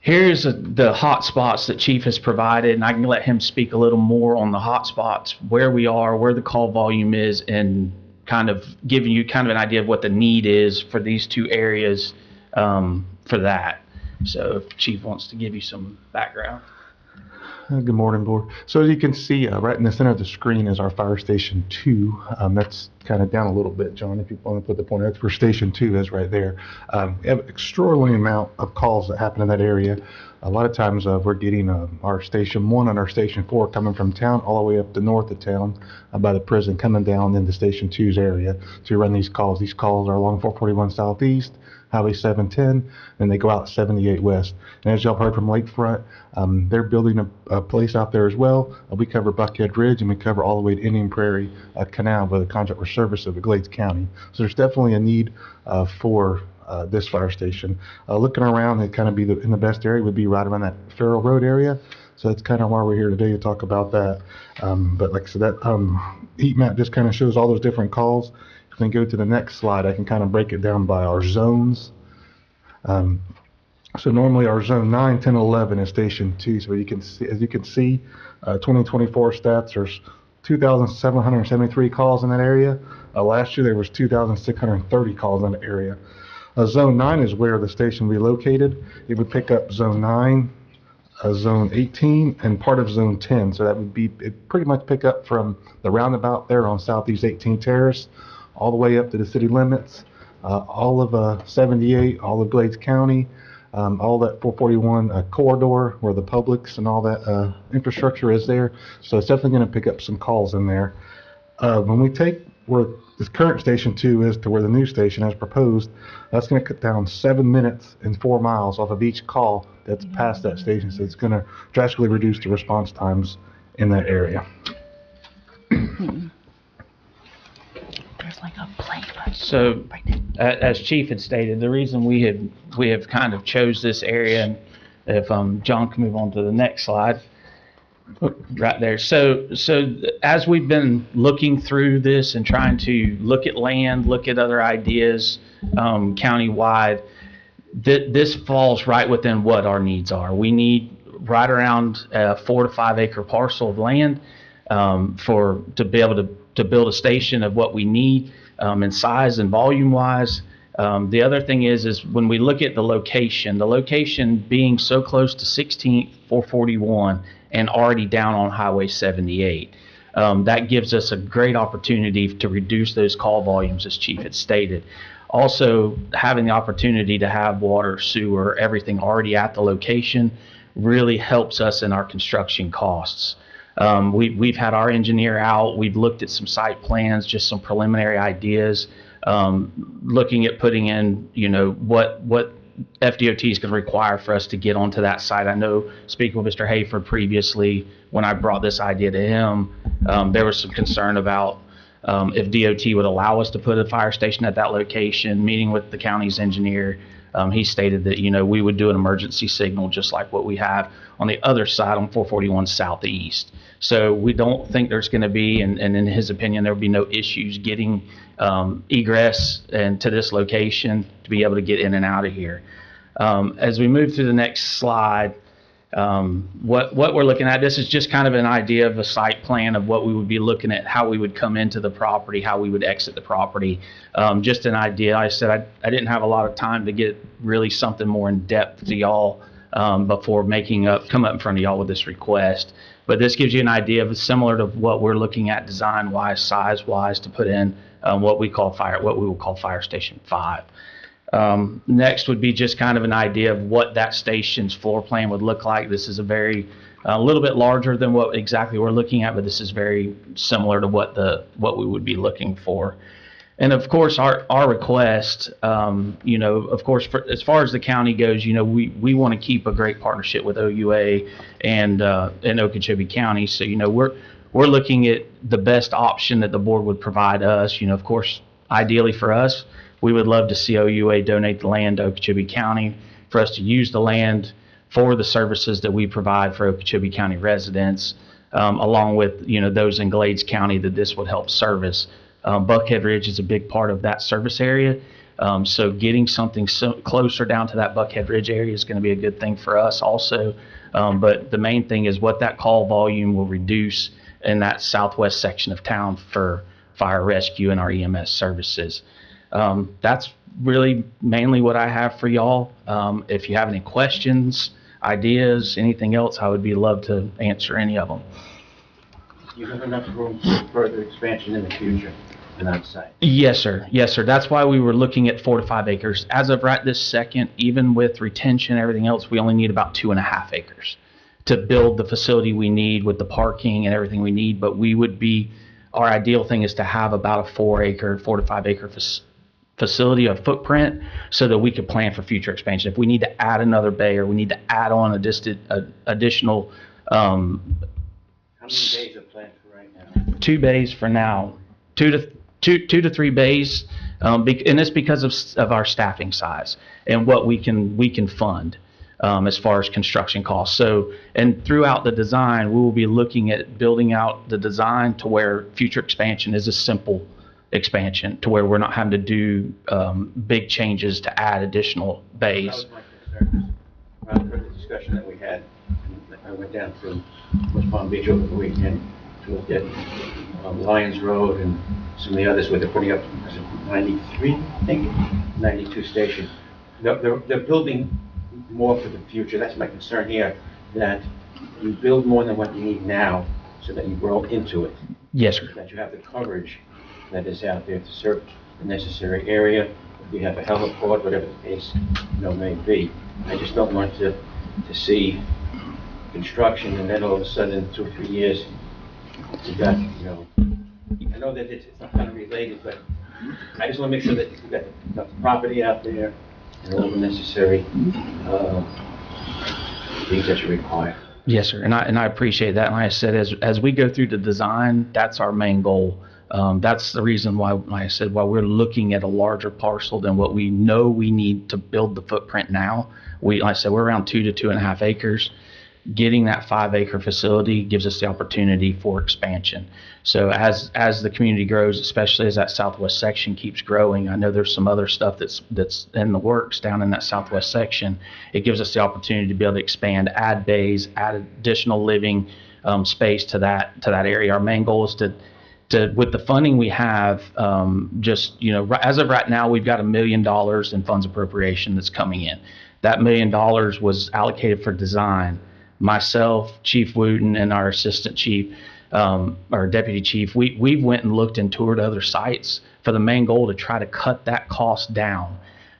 here's the hot spots that Chief has provided, and I can let him speak a little more on the hot spots, where we are, where the call volume is, and kind of giving you kind of an idea of what the need is for these two areas for that. So if Chief wants to give you some background. Good morning, board. So as you can see, right in the center of the screen is our Fire Station 2. That's kind of down a little bit, John, if you want to put the pointer. That's where Station 2 is right there. We have an extraordinary amount of calls that happen in that area. A lot of times we're getting our Station 1 and our Station 4 coming from town all the way up the north of town by the prison, coming down into Station 2's area to run these calls. These calls are along 441 Southeast, Highway 710, and they go out 78 West. And as y'all heard from Lakefront, they're building a place out there as well. We cover Buckhead Ridge, and we cover all the way to Indian Prairie Canal with a contract for service of the Glades County. So there's definitely a need for this fire station. Looking around, it'd kind of be in the best area would be right around that Farrell Road area. So that's kind of why we're here today to talk about that. But like I said, that heat map just kind of shows all those different calls. If we go to the next slide, I can kind of break it down by our zones. So normally our zone 9, 10, 11 is Station 2. So you can see, as you can see, 2024 stats, there's 2,773 calls in that area. Last year there was 2,630 calls in that area. Zone 9 is where the station will be located. It would pick up Zone 9, Zone 18, and part of Zone 10. So that would be, it pretty much pick up from the roundabout there on Southeast 18 Terrace, all the way up to the city limits, all of 78, all of Glades County, all that 441 corridor where the Publix and all that infrastructure is there. So it's definitely going to pick up some calls in there. When we take where this current Station 2 is to where the new station as proposed, that's going to cut down 7 minutes and 4 miles off of each call that's past that station. So it's going to drastically reduce the response times in that area. So, as Chief had stated, the reason we have kind of chose this area, and if John can move on to the next slide, right there. So as we've been looking through this and trying to look at land, look at other ideas countywide, this falls right within what our needs are. We need right around a 4 to 5 acre parcel of land to be able to build a station of what we need in size and volume wise. The other thing is when we look at the location being so close to 16th, 441, and already down on Highway 78, that gives us a great opportunity to reduce those call volumes, as Chief had stated. Also, having the opportunity to have water, sewer, everything already at the location really helps us in our construction costs. We've had our engineer out. We've looked at some site plans, just some preliminary ideas, looking at putting in, what FDOT is going to require for us to get onto that site. I know, speaking with Mr. Hayford previously, when I brought this idea to him, there was some concern about if DOT would allow us to put a fire station at that location. Meeting with the county's engineer, he stated that, we would do an emergency signal just like what we have on the other side on 441 southeast. So we don't think there's going to be, and in his opinion, there would be no issues getting egress and to this location to be able to get in and out of here. As we move through the next slide, what we're looking at, this is just kind of an idea of a site plan of what we would be looking at, how we would come into the property, how we would exit the property. Just an idea. I said I didn't have a lot of time to get really something more in depth to y'all before come up in front of y'all with this request. But this gives you an idea of similar to what we're looking at design-wise, size-wise, to put in what we will call Fire Station 5. Next would be just kind of an idea of what that station's floor plan would look like. This is a little bit larger than what exactly we're looking at, but this is very similar to what we would be looking for. And of course, our request, of course, as far as the county goes, we want to keep a great partnership with OUA and Okeechobee County. So, we're looking at the best option that the board would provide us. Of course, ideally for us, we would love to see OUA donate the land to Okeechobee County for us to use the land for the services that we provide for Okeechobee County residents, along with, those in Glades County that this would help service. Buckhead Ridge is a big part of that service area. So getting something closer down to that Buckhead Ridge area is going to be a good thing for us also. But the main thing is what that call volume will reduce in that southwest section of town for fire rescue and our EMS services. That's really mainly what I have for y'all. If you have any questions, ideas, anything else, I would love to answer any of them. You have enough room for further expansion in the future in that site? Yes, sir. Yes, sir. That's why we were looking at 4 to 5 acres. As of right this second, even with retention and everything else, we only need about 2.5 acres to build the facility we need with the parking and everything we need. But our ideal thing is to have about a 4 to 5 acre facility, a footprint, so that we could plan for future expansion. If we need to add another bay or we need to add on additional How many bays are planned for right now? 2 bays for now, 2 to 3 bays, and it's because of our staffing size and what we can fund as far as construction costs. So, and throughout the design, we will be looking at building out the design to where future expansion is a simple expansion, to where we're not having to do big changes to add additional bays. That was my concern. For the discussion that we had, I went down to West Palm Beach over the weekend to look at Lions Road and some of the others where they're putting up 93, I think, 92 station. They're building more for the future. That's my concern here, that you build more than what you need now so that you grow into it. Yes, sir. That you have the coverage that is out there to serve the necessary area. If you have a heliport, whatever the case may be. I just don't want to see construction and then all of a sudden in 2 or 3 years you got, I know that it's not kind of related, but I just want to make sure that you've got enough property out there and all the necessary things that you require. Yes, sir, and I appreciate that. And like I said, as we go through the design, that's our main goal. That's the reason why, like I said, why we're looking at a larger parcel than what we know we need to build the footprint now. Like I said, we're around 2 to 2.5 acres. Getting that 5-acre facility gives us the opportunity for expansion. So as the community grows, especially as that southwest section keeps growing, I know there's some other stuff that's in the works down in that southwest section. It gives us the opportunity to be able to expand, add bays, add additional living space to that area. Our main goal is to with the funding we have, as of right now, we've got $1 million in funds appropriation that's coming in. That $1 million was allocated for design. Myself, Chief Wooten, and our assistant chief, our deputy chief, we went and looked and toured other sites for the main goal to try to cut that cost down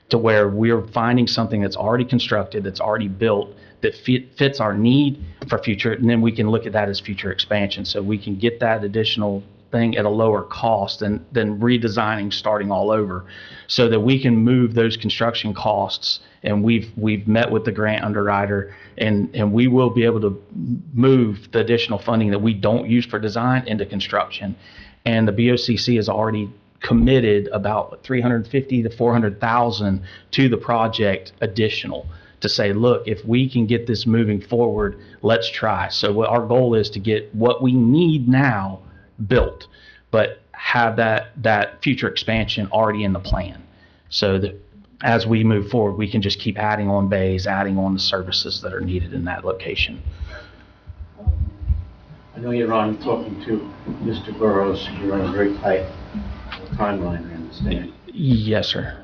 to where we're finding something that's already constructed, that's already built, that fits our need for future, and then we can look at that as future expansion. So we can get that additional thing at a lower cost than redesigning, starting all over, so that we can move those construction costs. And we've met with the grant underwriter, and we will be able to move the additional funding that we don't use for design into construction. And the BOCC has already committed about $350,000 to $400,000 to the project additional, to say, look, if we can get this moving forward, let's try. So our goal is to get what we need now built, but have that future expansion already in the plan, so that as we move forward, we can just keep adding on bays, adding on the services that are needed in that location. I know you're on talking to Mr. Burrows. You're on a very tight timeline, I understand. Yes, sir.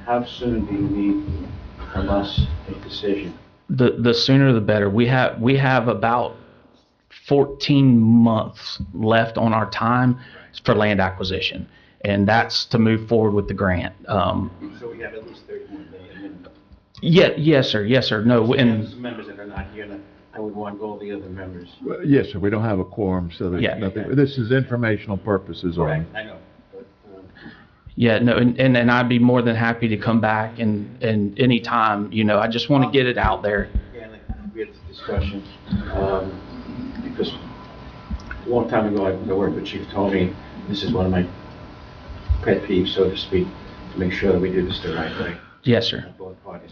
How soon do you need from us a decision? The sooner the better. We have about 14 months left on our time for land acquisition, and that's to move forward with the grant. So we have at least 31 days minimum. Yes, sir. No, and some members that are not here, and I would want all the other members. Yes, sir, we don't have a quorum, so there's Yeah. nothing, this is informational purposes only. Correct, I know. But, yeah, no, and I'd be more than happy to come back and any time. I just want to get it out there. yeah, we had this discussion, because a long time ago, I worked with Chief Tony. This is one of my pet peeves, so to speak, to make sure that we do this the right way. Yes, sir. Both parties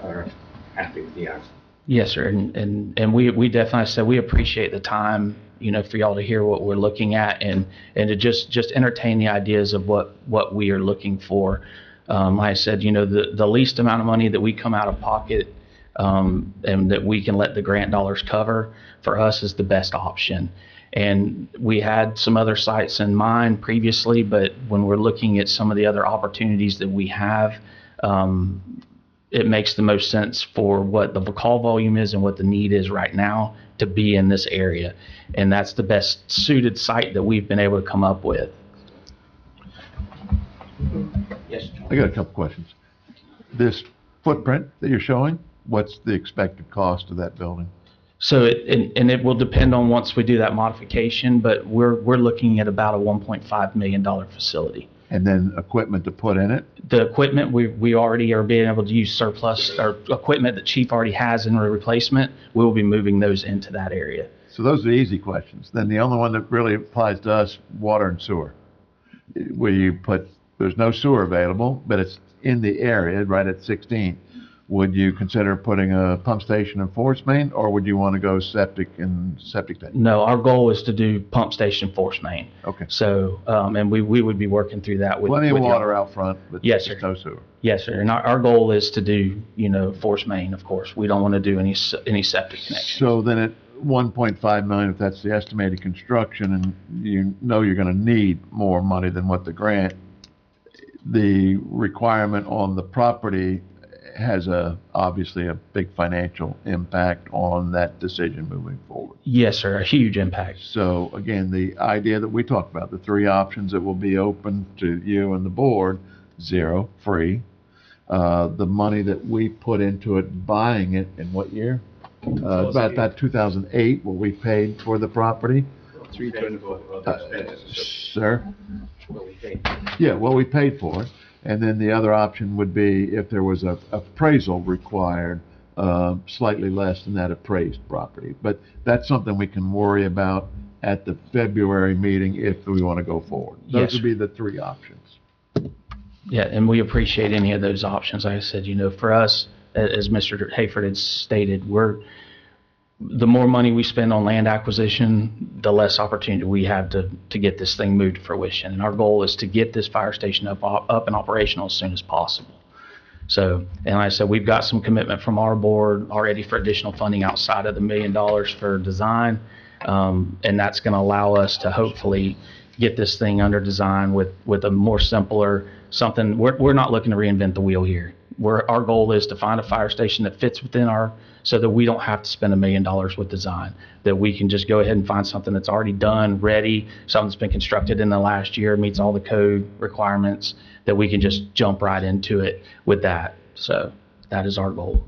are happy with the outcome. Yes, sir. And we definitely said we appreciate the time, for y'all to hear what we're looking at and to just entertain the ideas of what we are looking for. Like I said, the least amount of money that we come out of pocket, and that we can let the grant dollars cover, for us is the best option. And we had some other sites in mind previously, but when we're looking at some of the other opportunities that we have, it makes the most sense for what the call volume is and what the need is right now to be in this area. And that's the best suited site that we've been able to come up with. Yes, John. I got a couple questions. This footprint that you're showing, what's the expected cost of that building? So it will depend on once we do that modification, but we're looking at about a $1.5 million facility. And then equipment to put in it? The equipment, we already are being able to use surplus or equipment that Chief already has in replacement. We will be moving those into that area. So those are the easy questions. Then the only one that really applies to us, water and sewer. Where you put, there's no sewer available, but it's in the area, right at 16. Would you consider putting a pump station and force main, or would you want to go septic tank? No, our goal is to do pump station force main. Okay. So, and we would be working through that with Plenty of y'all. water out front, but Yes, just sir. no sewer. Yes, sir. And our goal is to do, force main, of course. We don't want to do any septic connections. So then at 1.5 million, if that's the estimated construction, and you're going to need more money than what the grant, the requirement on the property has obviously a big financial impact on that decision moving forward. Yes, sir, a huge impact. So again, the idea that we talked about, the three options that will be open to you and the board, 0, free. The money that we put into it, buying it in what year? About that 2008, what we paid for the property. Sir? What we paid. Yeah, what we paid for it. And then the other option would be if there was a appraisal required, slightly less than that appraised property. But that's something we can worry about at the February meeting if we want to go forward. Those Yes, would be the three options. Yeah, and we appreciate any of those options. Like I said, for us, as Mr. Hayford had stated, the more money we spend on land acquisition, the less opportunity we have to get this thing moved to fruition. And our goal is to get this fire station up and operational as soon as possible. So, and like I said, we've got some commitment from our board already for additional funding outside of the $1 million for design. And that's going to allow us to hopefully get this thing under design with a more simpler something. We're not looking to reinvent the wheel here. Our goal is to find a fire station that fits within so that we don't have to spend $1 million with design, that we can just go ahead and find something that's already done, ready, something that's been constructed in the last year, meets all the code requirements, that we can just jump right into it with that. So that is our goal.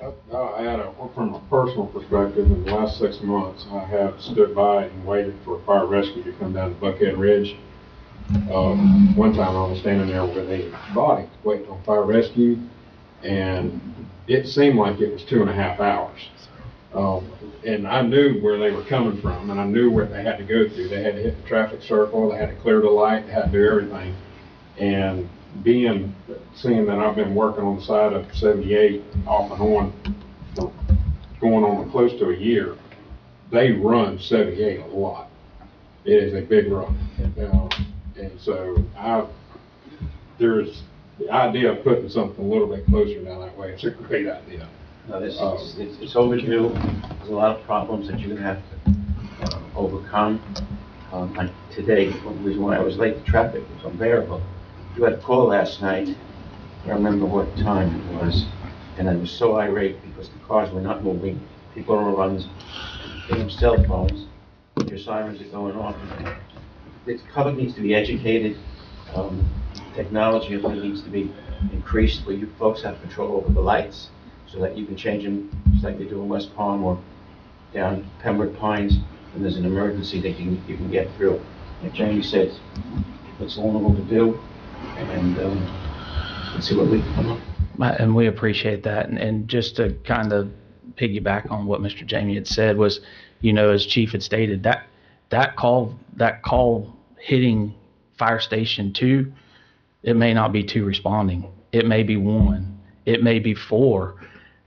I'll add, from a personal perspective, in the last 6 months, I have stood by and waited for a fire rescue to come down to Buckhead Ridge. One time I was standing there with a body waiting on fire rescue, and it seemed like it was 2.5 hours. And I knew where they were coming from, and I knew what they had to go through. They had to hit the traffic circle, they had to clear the light, they had to do everything. And seeing that I've been working on the side of 78 off and on, going on close to a year, they run 78 a lot. It is a big run. And so there's the idea of putting something a little bit closer down that way. It's a great idea. No, it's overdue. There's a lot of problems that you're going to have to overcome. Like today, the reason why I was late, the traffic was unbearable. You had a call last night. I don't remember what time it was, and I was so irate because the cars were not moving. People are on their cell phones. Your sirens are going off. The public needs to be educated. Technology really needs to be increased where you folks have control over the lights so that you can change them just like they do in West Palm or down Pembroke Pines when there's an emergency that you can get through. Like Jamie said, it's vulnerable to do, and let's see what we can come up. And we appreciate that. And just to kind of piggyback on what Mr. Jamie had said was, as Chief had stated, that call hitting Fire Station 2, it may not be 2 responding. It may be 1. It may be 4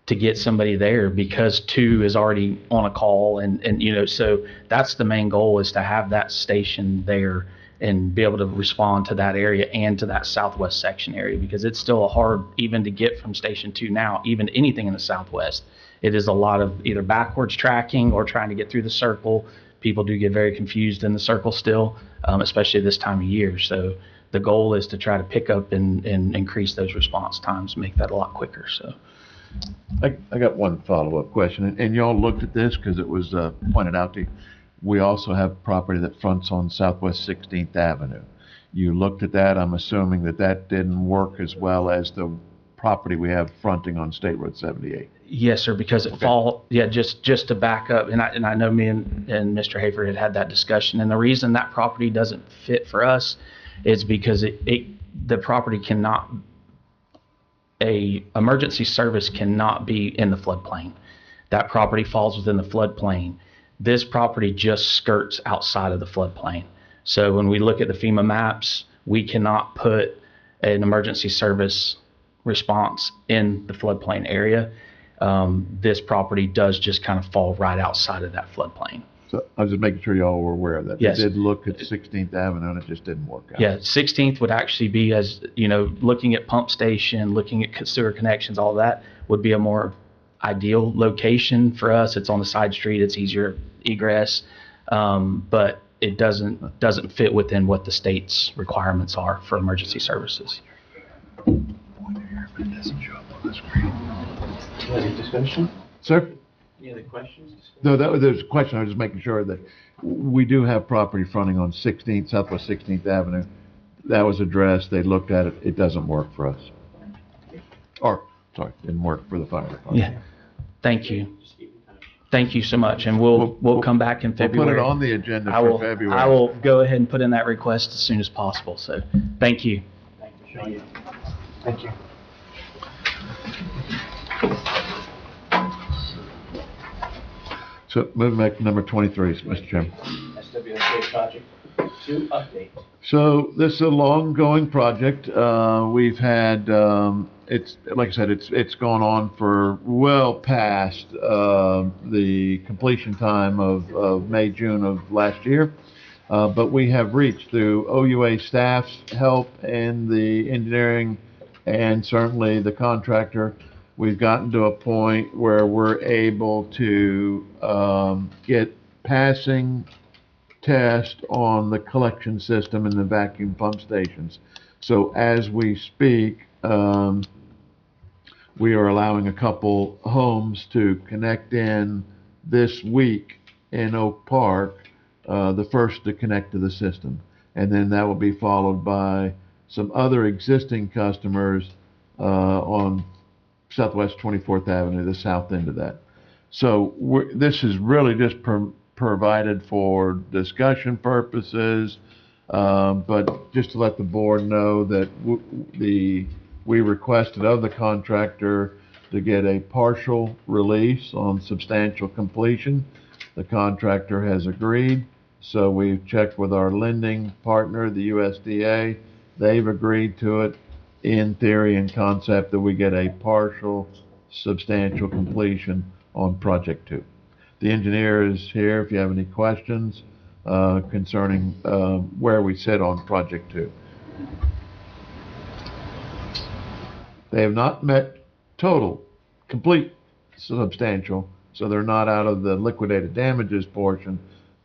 to get somebody there because 2 is already on a call. And so that's the main goal, is to have that station there and be able to respond to that area and to that southwest section area, because it's still hard even to get from Station 2 now, even anything in the southwest. It is a lot of either backwards tracking or trying to get through the circle. People do get very confused in the circle still, especially this time of year. So the goal is to try to pick up and increase those response times, make that a lot quicker. So I got one follow-up question, and y'all looked at this because it was pointed out to you. We also have property that fronts on Southwest 16th Avenue. You looked at that. I'm assuming that didn't work as well as the property we have fronting on State Road 78. Yes, sir, because just to back up, and I know me and Mr. Hayford had that discussion, and the reason that property doesn't fit for us is because the property cannot, a emergency service cannot be in the floodplain. That property falls within the floodplain. This property just skirts outside of the floodplain. So when we look at the FEMA maps, we cannot put an emergency service response in the floodplain area. This property does just kind of fall right outside of that floodplain. So I was just making sure y'all were aware of that. Yes. They did look at 16th Avenue and it just didn't work out. Yeah, 16th would actually be, as looking at pump station, looking at sewer connections, all that would be a more ideal location for us. It's on the side street, it's easier egress, but it doesn't fit within what the state's requirements are for emergency services. Any discussion? Sir? Any other questions? No, there's a question. I was just making sure that we do have property fronting on Southwest 16th Avenue. That was addressed. They looked at it. It doesn't work for us. Didn't work for the fire department. Yeah. Thank you. Thank you so much. And we'll come back in February. We'll put it on the agenda for February. I will go ahead and put in that request as soon as possible. So thank you. Thank you. Thank you. So moving back to number 23, Mr. Chairman. SWSA project 2 update. So this is a long-going project. We've had, it's, like I said, it's gone on for well past, the completion time of May, June of last year. But we have reached through OUA staff's help and the engineering and certainly the contractor, we've gotten to a point where we're able to, get passing test on the collection system and the vacuum pump stations. So as we speak, we are allowing a couple homes to connect in this week in Oak Park, the first to connect to the system. And then that will be followed by some other existing customers on Southwest 24th Avenue, the south end of that. So this is really just provided for discussion purposes, but just to let the board know that we requested of the contractor to get a partial release on substantial completion. The contractor has agreed, so we've checked with our lending partner, the USDA. They've agreed to it in theory and concept that we get a partial substantial completion on project 2. The engineer is here if you have any questions concerning where we sit on project 2. They have not met total, complete, substantial, so they're not out of the liquidated damages portion,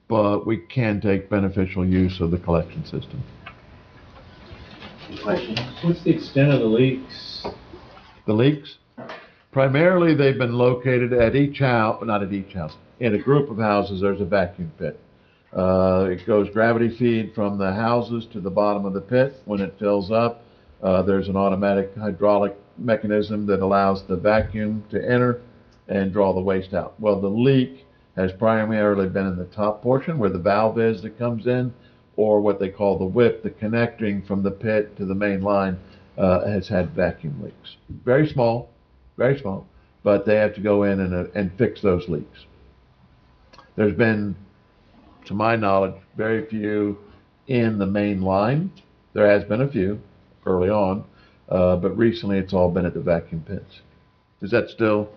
but we can take beneficial use of the collection system. Questions? What's the extent of the leaks? The leaks? Primarily, they've been located at each house, not at each house. In a group of houses, there's a vacuum pit. It goes gravity feed from the houses to the bottom of the pit. When it fills up, there's an automatic hydraulic mechanism that allows the vacuum to enter and draw the waste out. Well, the leak has primarily been in the top portion where the valve is that comes in, or what they call the whip, the connecting from the pit to the main line, has had vacuum leaks. Very small, but they have to go in and fix those leaks. There's been, to my knowledge, very few in the main line. There has been a few early on, but recently it's all been at the vacuum pits. Is that still?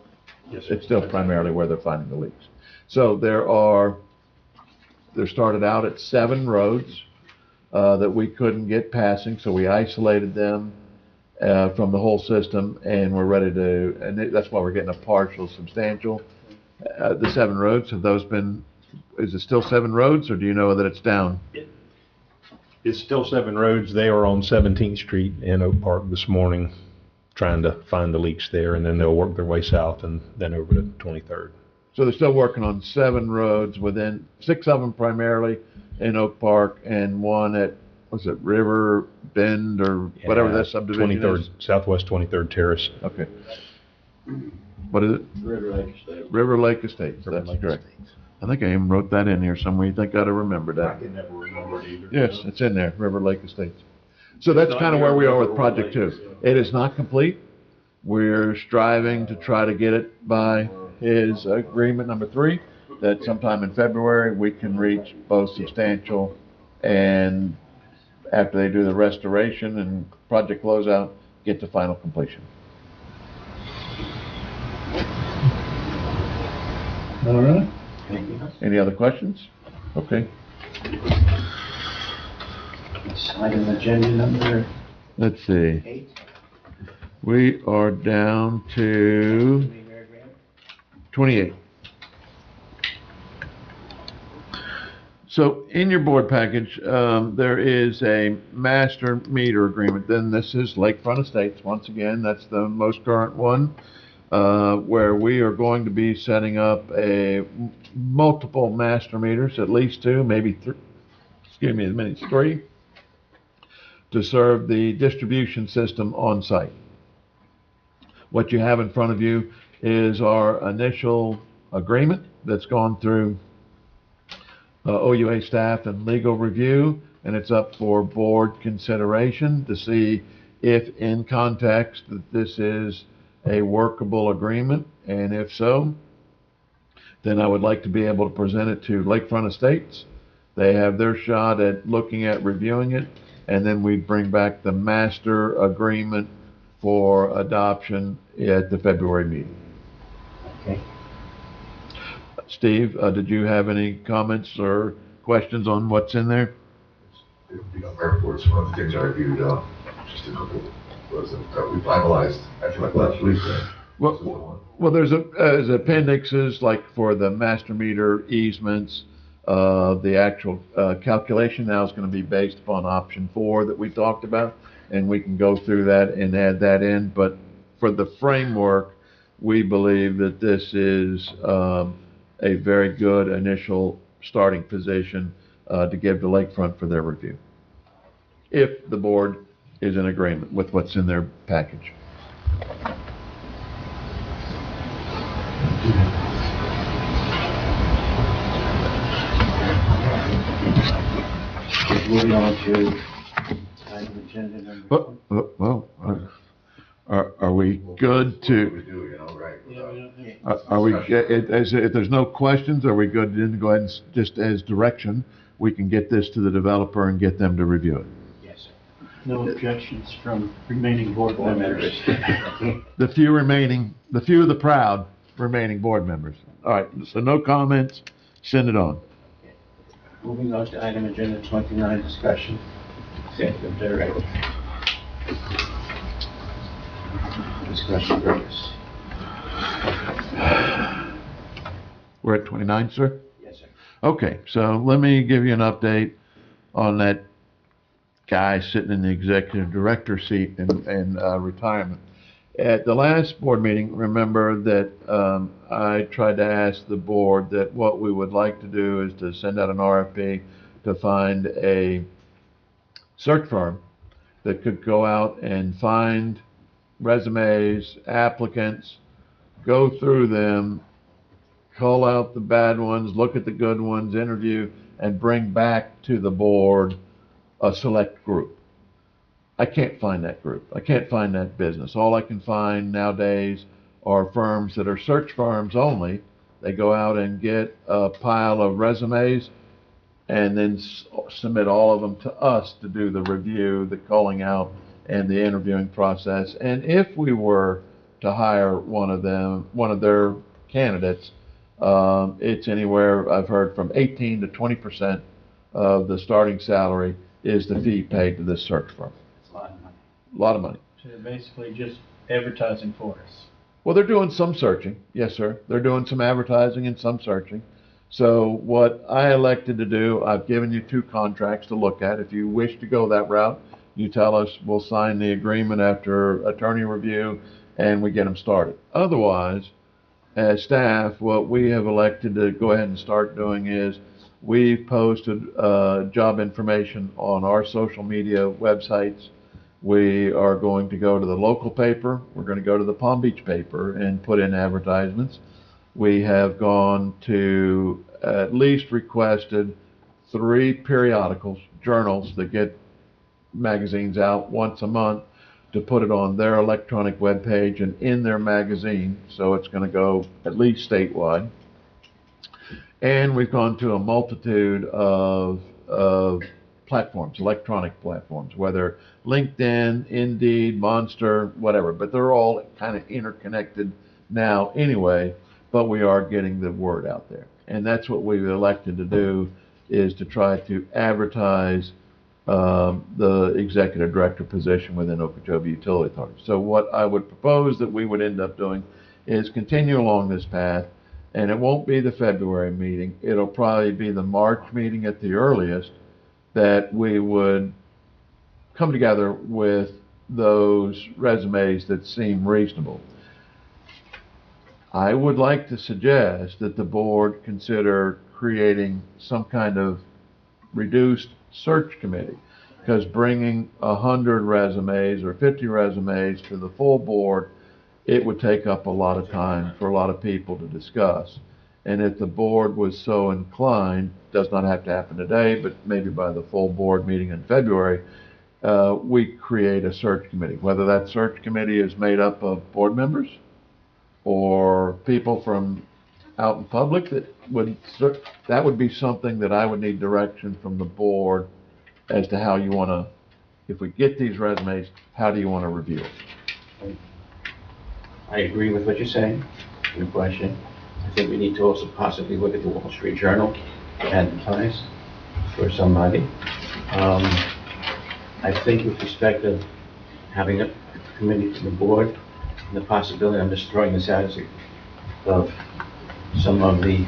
Yes, it's still primarily where they're finding the leaks. So there started out at 7 roads that we couldn't get passing, so we isolated them from the whole system, and we're ready to, and that's why we're getting a partial substantial. The 7 roads, have those been, is it still 7 roads, or do you know that it's down? It's still 7 roads. They are on 17th Street in Oak Park this morning, trying to find the leaks there, and then they'll work their way south and then over to 23rd. So they're still working on 7 roads within, 6 of them primarily in Oak Park, and 1 at, what's it, River Bend, or whatever that subdivision 23rd, is? Southwest 23rd Terrace. Okay. What is it? River Lake Estates. River Lake Estates, that's correct. I think I even wrote that in here somewhere. You think I'd have remembered that? I can never remember it either. Yes, it's in there, River Lake Estates. So that's kind of where we are with project 2. It is not complete. We're striving to try to get it by his agreement number 3, that sometime in February we can reach both substantial and after they do the restoration and project closeout, get to final completion. All right. Any other questions? Okay. Item agenda number Let's see. 8. We are down to 28. So in your board package, there is a master meter agreement. Then this is Lakefront Estates. Once again, that's the most current one, where we are going to be setting up multiple master meters, at least 2, maybe 3, excuse me, as many as 3, to serve the distribution system on site. What you have in front of you is our initial agreement that's gone through OUA staff and legal review, and it's up for board consideration to see if in context that this is a workable agreement, and if so, then I would like to be able to present it to Lakefront Estates. They have their shot at looking at reviewing it, and then we bring back the master agreement for adoption at the February meeting. Okay. Steve, did you have any comments or questions on what's in there? Airport's one of the things I reviewed, just a couple, was that we finalized, I feel like last week. Well, there's appendixes, like for the master meter easements. The actual calculation now is going to be based upon option 4 that we talked about, and we can go through that and add that in. But for the framework, we believe that this is a very good initial starting position to give to Lakefront for their review, if the board is in agreement with what's in their package. Moving on to item agenda number. Well, are we good to? Are we? If there's no questions, are we good to go ahead and just as direction, we can get this to the developer and get them to review it? Yes, sir. No objections from remaining board members. The few of the proud remaining board members. All right, so no comments, send it on. Moving on to item agenda 29, discussion, executive director. Discussion purpose. We're at 29, sir? Yes, sir. Okay, so let me give you an update on that guy sitting in the executive director seat in retirement. At the last board meeting, remember that I tried to ask the board that what we would like to do is to send out an RFP to find a search firm that could go out and find resumes, applicants, go through them, call out the bad ones, look at the good ones, interview, and bring back to the board a select group. I can't find that group. I can't find that business. All I can find nowadays are firms that are search firms only. They go out and get a pile of resumes and then submit all of them to us to do the review, the calling out, and the interviewing process. And if we were to hire one of their candidates, it's anywhere, I've heard, from 18 to 20% of the starting salary is the fee paid to this search firm. It's a lot of money. A lot of money. So they're basically just advertising for us. Well, they're doing some searching. Yes, sir. They're doing some advertising and some searching. So what I elected to do, I've given you 2 contracts to look at. If you wish to go that route, you tell us, we'll sign the agreement after attorney review and we get them started. Otherwise, as staff, what we have elected to go ahead and start doing is we've posted job information on our social media websites. We are going to go to the local paper. We're going to go to the Palm Beach paper and put in advertisements. We have gone to at least requested 3 periodicals, journals that get magazines out once a month, to put it on their electronic web page and in their magazine. So it's going to go at least statewide. And we've gone to a multitude of platforms, electronic platforms, whether LinkedIn, Indeed, Monster, whatever, but they're all kind of interconnected now anyway, but we are getting the word out there. And that's what we've elected to do, is to try to advertise the executive director position within Okeechobee Utility Authority. So what I would propose that we would end up doing is continue along this path, and it won't be the February meeting. It'll probably be the March meeting at the earliest, that we would come together with those resumes that seem reasonable. I would like to suggest that the board consider creating some kind of reduced search committee, because bringing 100 resumes or 50 resumes to the full board, it would take up a lot of time for a lot of people to discuss. And if the board was so inclined, does not have to happen today, but maybe by the full board meeting in February, we create a search committee. Whether that search committee is made up of board members or people from out in public, that would be something that I would need direction from the board as to how you want to, if we get these resumes, how do you want to review it? I agree with what you're saying, no question. I think we need to also possibly look at the Wall Street Journal to advertise for somebody. I think with respect of having a committee from the board, and the possibility, I'm just throwing this out as of some of the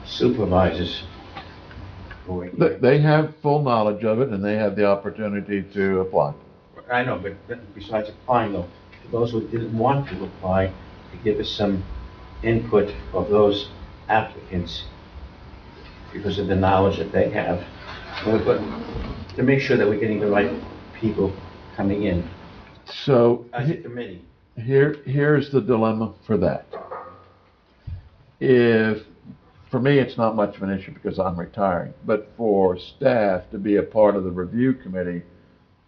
supervisors who are here. They have full knowledge of it, and they have the opportunity to apply. I know, but besides applying though, for those who didn't want to apply, to give us some input of those applicants because of the knowledge that they have, but to make sure that we're getting the right people coming in So as a committee. here's the dilemma for that. For me, it's not much of an issue because I'm retiring, but for staff to be a part of the review committee,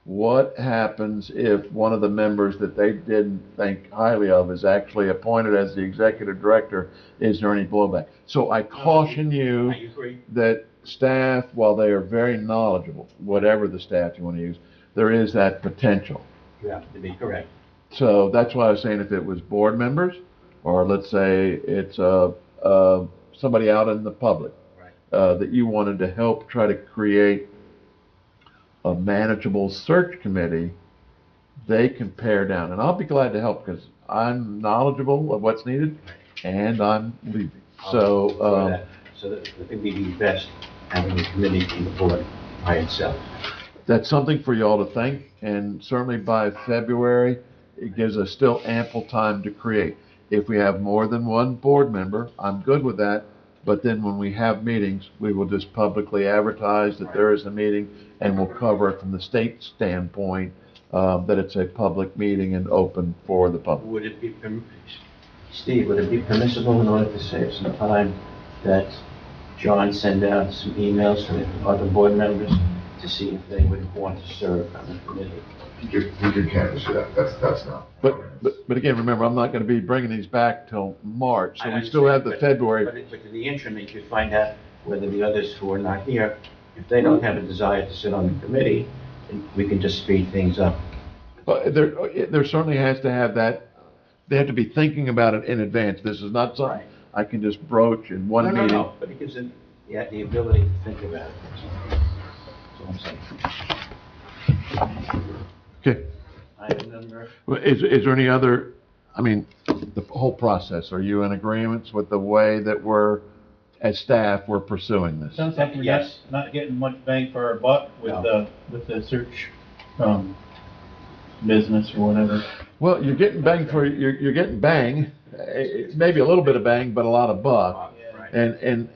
what happens if one of the members that they didn't think highly of is actually appointed as the executive director? Is there any blowback? So I caution you I agree. that staff, while they are very knowledgeable, whatever the staff you want to use, there is that potential. You have to be correct. So that's why I was saying if it was board members, or let's say it's somebody out in the public, that you wanted to help try to create a manageable search committee, they can pare down. And I'll be glad to help because I'm knowledgeable of what's needed and I'm leaving. So that I think we'd be best having a committee from the board by itself. that's something for y'all to think, and certainly by February, it gives us still ample time to create. If we have more than one board member, I'm good with that, but then when we have meetings, we will just publicly advertise that there is a meeting, and we'll cover it from the state standpoint, that it's a public meeting and open for the public. Would it be, Steve, would it be permissible in order to save some time that John send out some emails to the other board members to see if they would want to serve on the committee? You can canvass that, that's not. But again, remember, I'm not gonna be bringing these back till March, so I we still have the understand, February. But in the interim, you could find out whether the others who are not here, if they don't have a desire to sit on the committee, then we can just speed things up. But there certainly has to have that, they have to be thinking about it in advance. This is not something I can just broach in one meeting. No, but it gives them the ability to think about it. That's all I'm saying. Okay. Item number, Is there any other, I mean, the whole process, are you in agreement with the way that we're, as staff, we're pursuing this? Sounds like we're Yes. not getting much bang for our buck with the search, business or whatever. Well, you're getting bang for, you're getting bang, maybe a little bit of bang, but a lot of buck. And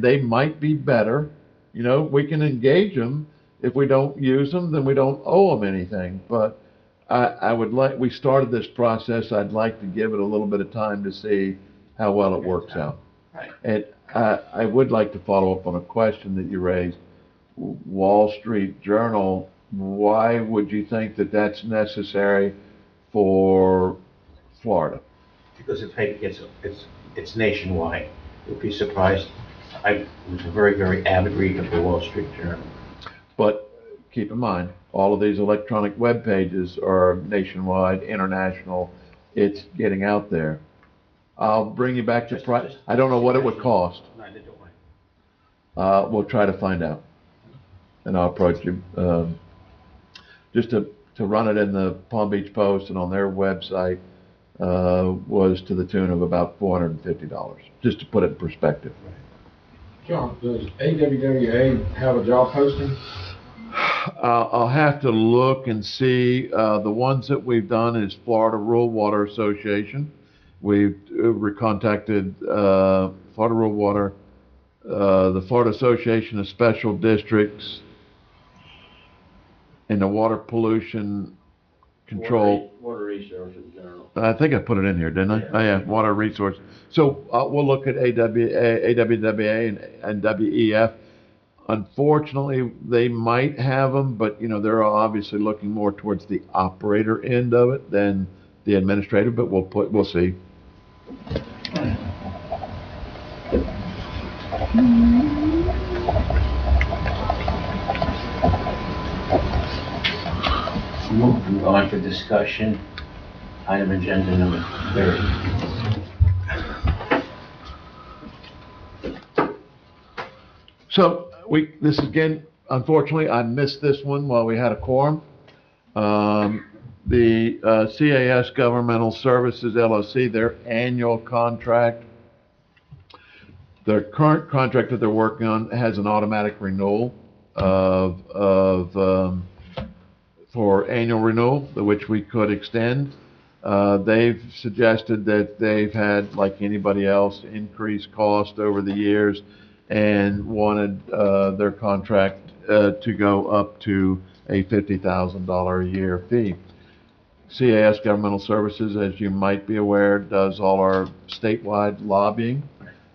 they might be better, you know, we can engage them. If we don't use them, then we don't owe them anything. But I would like, we started this process, I'd like to give it a little bit of time to see how well it works out. Right. And I would like to follow up on a question that you raised. Wall Street Journal, why would you think that that's necessary for Florida? because it's nationwide. You'll be surprised. I was a very, very avid reader of the Wall Street Journal. But keep in mind, all of these electronic web pages are nationwide, international. It's getting out there. I'll bring you back to price. I don't know what it would cost. Neither do I. We'll try to find out. And I'll approach you. Just to run it in the Palm Beach Post and on their website was to the tune of about $450, just to put it in perspective. John, does AWWA have a job posting? I'll have to look and see. The ones that we've done is Florida Rural Water Association. We've contacted Florida Rural Water, the Florida Association of Special Districts, and the Water Pollution Control. Water Resources Journal. I think I put it in here, didn't I? Oh, yeah, Water Resource. So we'll look at AWWA and WEF. Unfortunately, they might have them, but you know they're obviously looking more towards the operator end of it than the administrative. But we'll see. Moving on for discussion, item agenda number 30. So this again, unfortunately, I missed this one while we had a quorum. The CAS Governmental Services LLC, their annual contract, their current contract that they're working on has an automatic renewal for annual renewal, which we could extend. They've suggested that they've had, like anybody else, increased cost over the years and wanted their contract to go up to a $50,000 a year fee. CAS Governmental Services, as you might be aware, does all our statewide lobbying.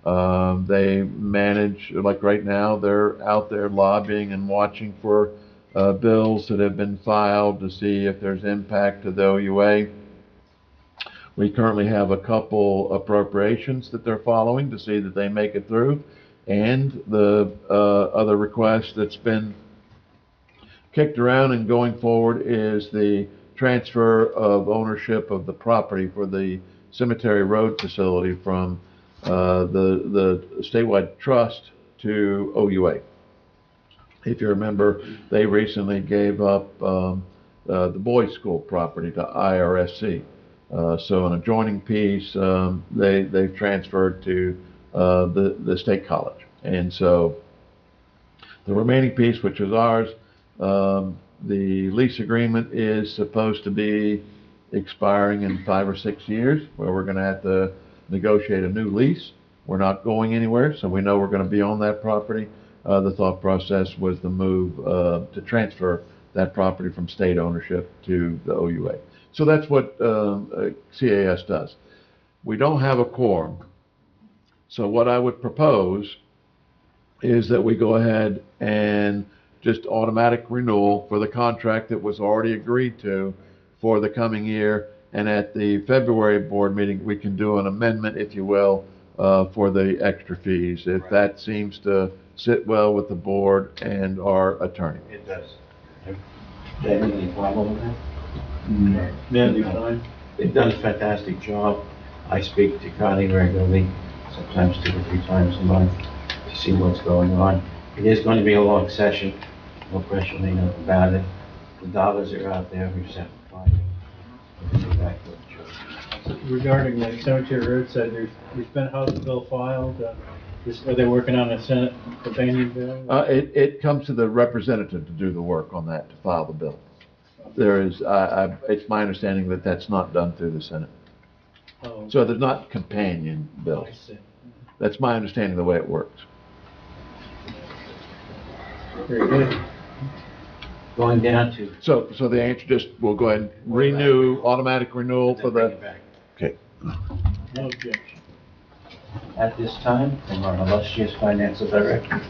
They manage, like right now, they're out there lobbying and watching for bills that have been filed to see if there's impact to the OUA. We currently have a couple appropriations that they're following to see that they make it through. And the other request that's been kicked around and going forward is the transfer of ownership of the property for the Cemetery Road facility from the statewide trust to OUA. If you remember, they recently gave up the boys' school property to IRSC. So an adjoining piece, they've transferred to the state college. And so the remaining piece, which is ours, the lease agreement is supposed to be expiring in 5 or 6 years, where we're going to have to negotiate a new lease. We're not going anywhere, so we know we're going to be on that property. The thought process was the move to transfer that property from state ownership to the OUA. So that's what CAS does. We don't have a quorum. So what I would propose is that we go ahead and just automatic renewal for the contract that was already agreed to for the coming year. And at the February board meeting, we can do an amendment, if you will, for the extra fees, if that seems to sit well with the board and our attorney. It does. Do you have any problem with that? No. That'd be fine. They've done a fantastic job. I speak to Connie regularly, sometimes 2 or 3 times a month, to see what's going on. It is going to be a long session, no question about it. The dollars are out there, we just have to find them. We'll get back to the church. Regarding the Cemetery Road side, there's been a House bill filed. Are they working on a Senate companion bill? It comes to the representative to do the work on that, to file the bill. There is, it's my understanding that that's not done through the Senate. Oh. So there's not companion bills. I see. That's my understanding of the way it works. Very good. Going down to. So the answer just, we'll go ahead and renew, automatic renewal for the. Okay. No objection. At this time, from our illustrious financial director,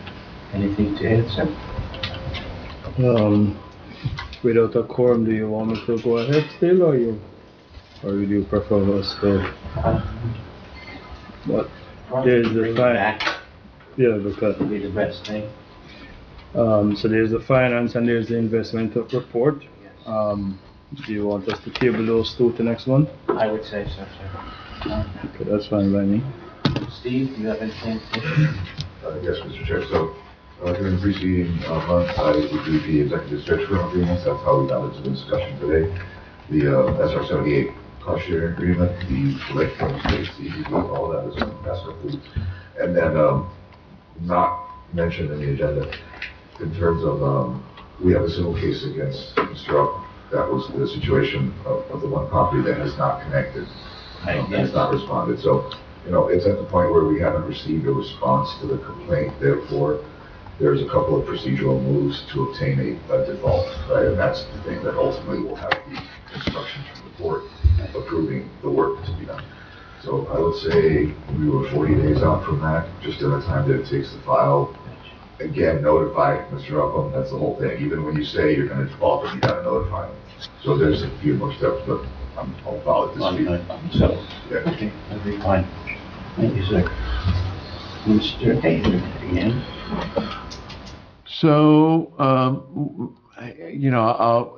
anything to add, sir? Without a quorum, do you want me to go ahead still, or do you prefer us to? But there's the yeah, because would be the best thing. So there's the finance and there's the investment report. Yes. Do you want us to table those 2 to next one? I would say so, sir. Okay, that's fine by me. Steve, do you have anything? Yes, Mr. Chair. So during the preceding month, I reviewed the executive stretch firm agreements. That's how we got into the discussion today. The SR-78 cost share agreement, the Lakefront State CED, all that is on the past couple weeks. And then not mentioned in the agenda in terms of we have a civil case against Mr. Up. That was the situation of the one property that has not connected, has not responded. So, you know, it's at the point where we haven't received a response to the complaint. Therefore, there's a couple of procedural moves to obtain a default, right? And that's the thing that ultimately will have the instructions from the court approving the work to be done. So I would say we were 40 days out from that, just in the time that it takes to file. Again, notify Mr. Upham, that's the whole thing. Even when you say you're going to default, you got to notify him. So there's a few more steps, but I'll follow it this week. So, yeah. okay, that'd be fine. Thank you, sir. Mr. David again. So,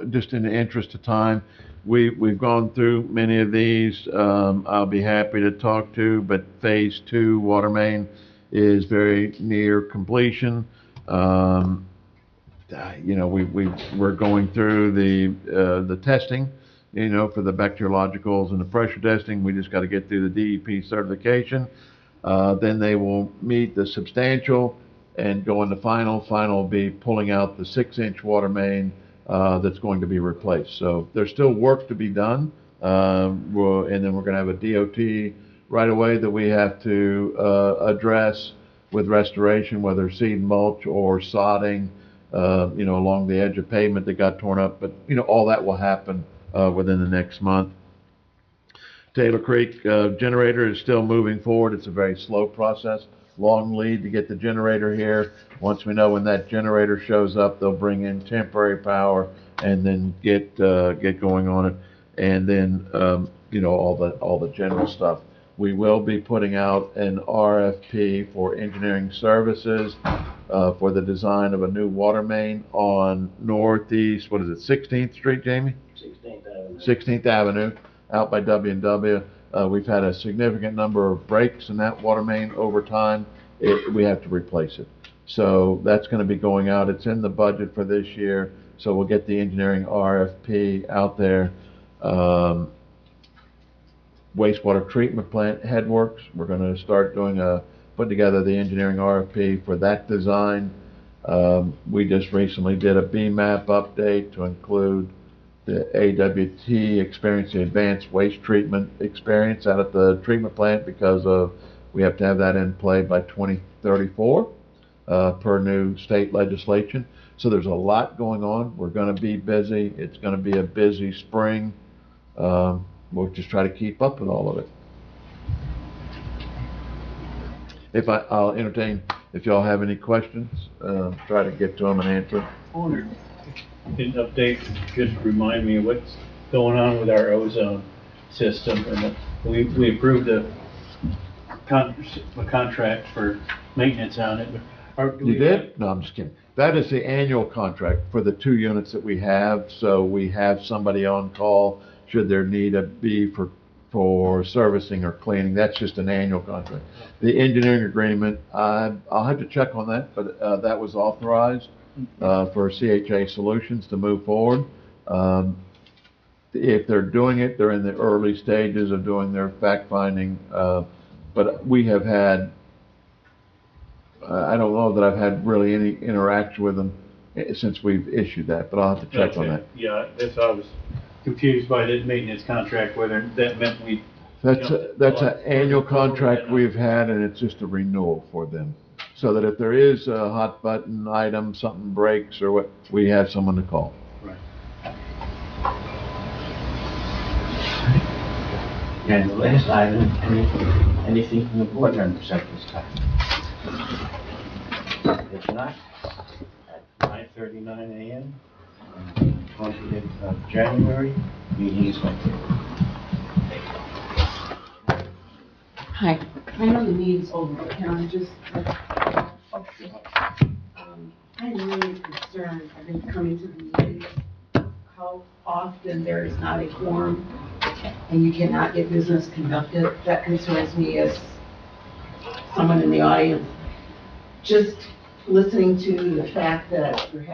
just in the interest of time, we've gone through many of these. I'll be happy to talk to, but Phase 2 water main is very near completion. We're going through the testing, for the bacteriologicals and the pressure testing. We just got to get through the DEP certification. Then they will meet the substantial and go into final. Final will be pulling out the 6-inch water main that's going to be replaced. So there's still work to be done. And then we're going to have a DOT right away that we have to address with restoration, whether seed mulch or sodding, along the edge of pavement that got torn up. But, all that will happen within the next month. Taylor Creek generator is still moving forward. It's a very slow process, long lead to get the generator here. Once we know when that generator shows up, they'll bring in temporary power and then get going on it. And then, all the general stuff. We will be putting out an RFP for engineering services for the design of a new water main on northeast, 16th Street, Jamie? 16th Avenue. 16th Avenue, out by W&W. We've had a significant number of breaks in that water main over time. We have to replace it. So that's going to be going out. It's in the budget for this year. So we'll get the engineering RFP out there. Wastewater treatment plant headworks. We're going to start putting together the engineering RFP for that design. We just recently did a BMAP update to include the AWT experience, the advanced waste treatment experience out at the treatment plant, because we have to have that in play by 2034 per new state legislation. So there's a lot going on. We're going to be busy. It's going to be a busy spring. We'll just try to keep up with all of it. I'll entertain if y'all have any questions, try to get to them and answer. An update, just remind me of what's going on with our ozone system. And we approved a contract for maintenance on it. You did? No, I'm just kidding. That is the annual contract for the 2 units that we have. So we have somebody on call should there need to be for servicing or cleaning. That's just an annual contract. The engineering agreement, I'll have to check on that, but that was authorized for CHA Solutions to move forward. If they're doing it, they're in the early stages of doing their fact finding. But we have had, I don't know that I've had really any interaction with them since we've issued that, but I'll have to check on that. Yeah, that's why I was confused by the maintenance contract, whether that meant we. That's an annual contract we've had, and it's just a renewal for them. So that if there is a hot button item, something breaks or what, we have someone to call. Right. And the last item, anything from the board members at this time? If not, at 9:39 a.m. on 20th of January, meeting is open. Hi, I know the meeting's over, but can I just, I'm really concerned, I've been coming to the meetings, how often there is not a quorum and you cannot get business conducted. That concerns me as someone in the audience. Just listening to the fact that you're having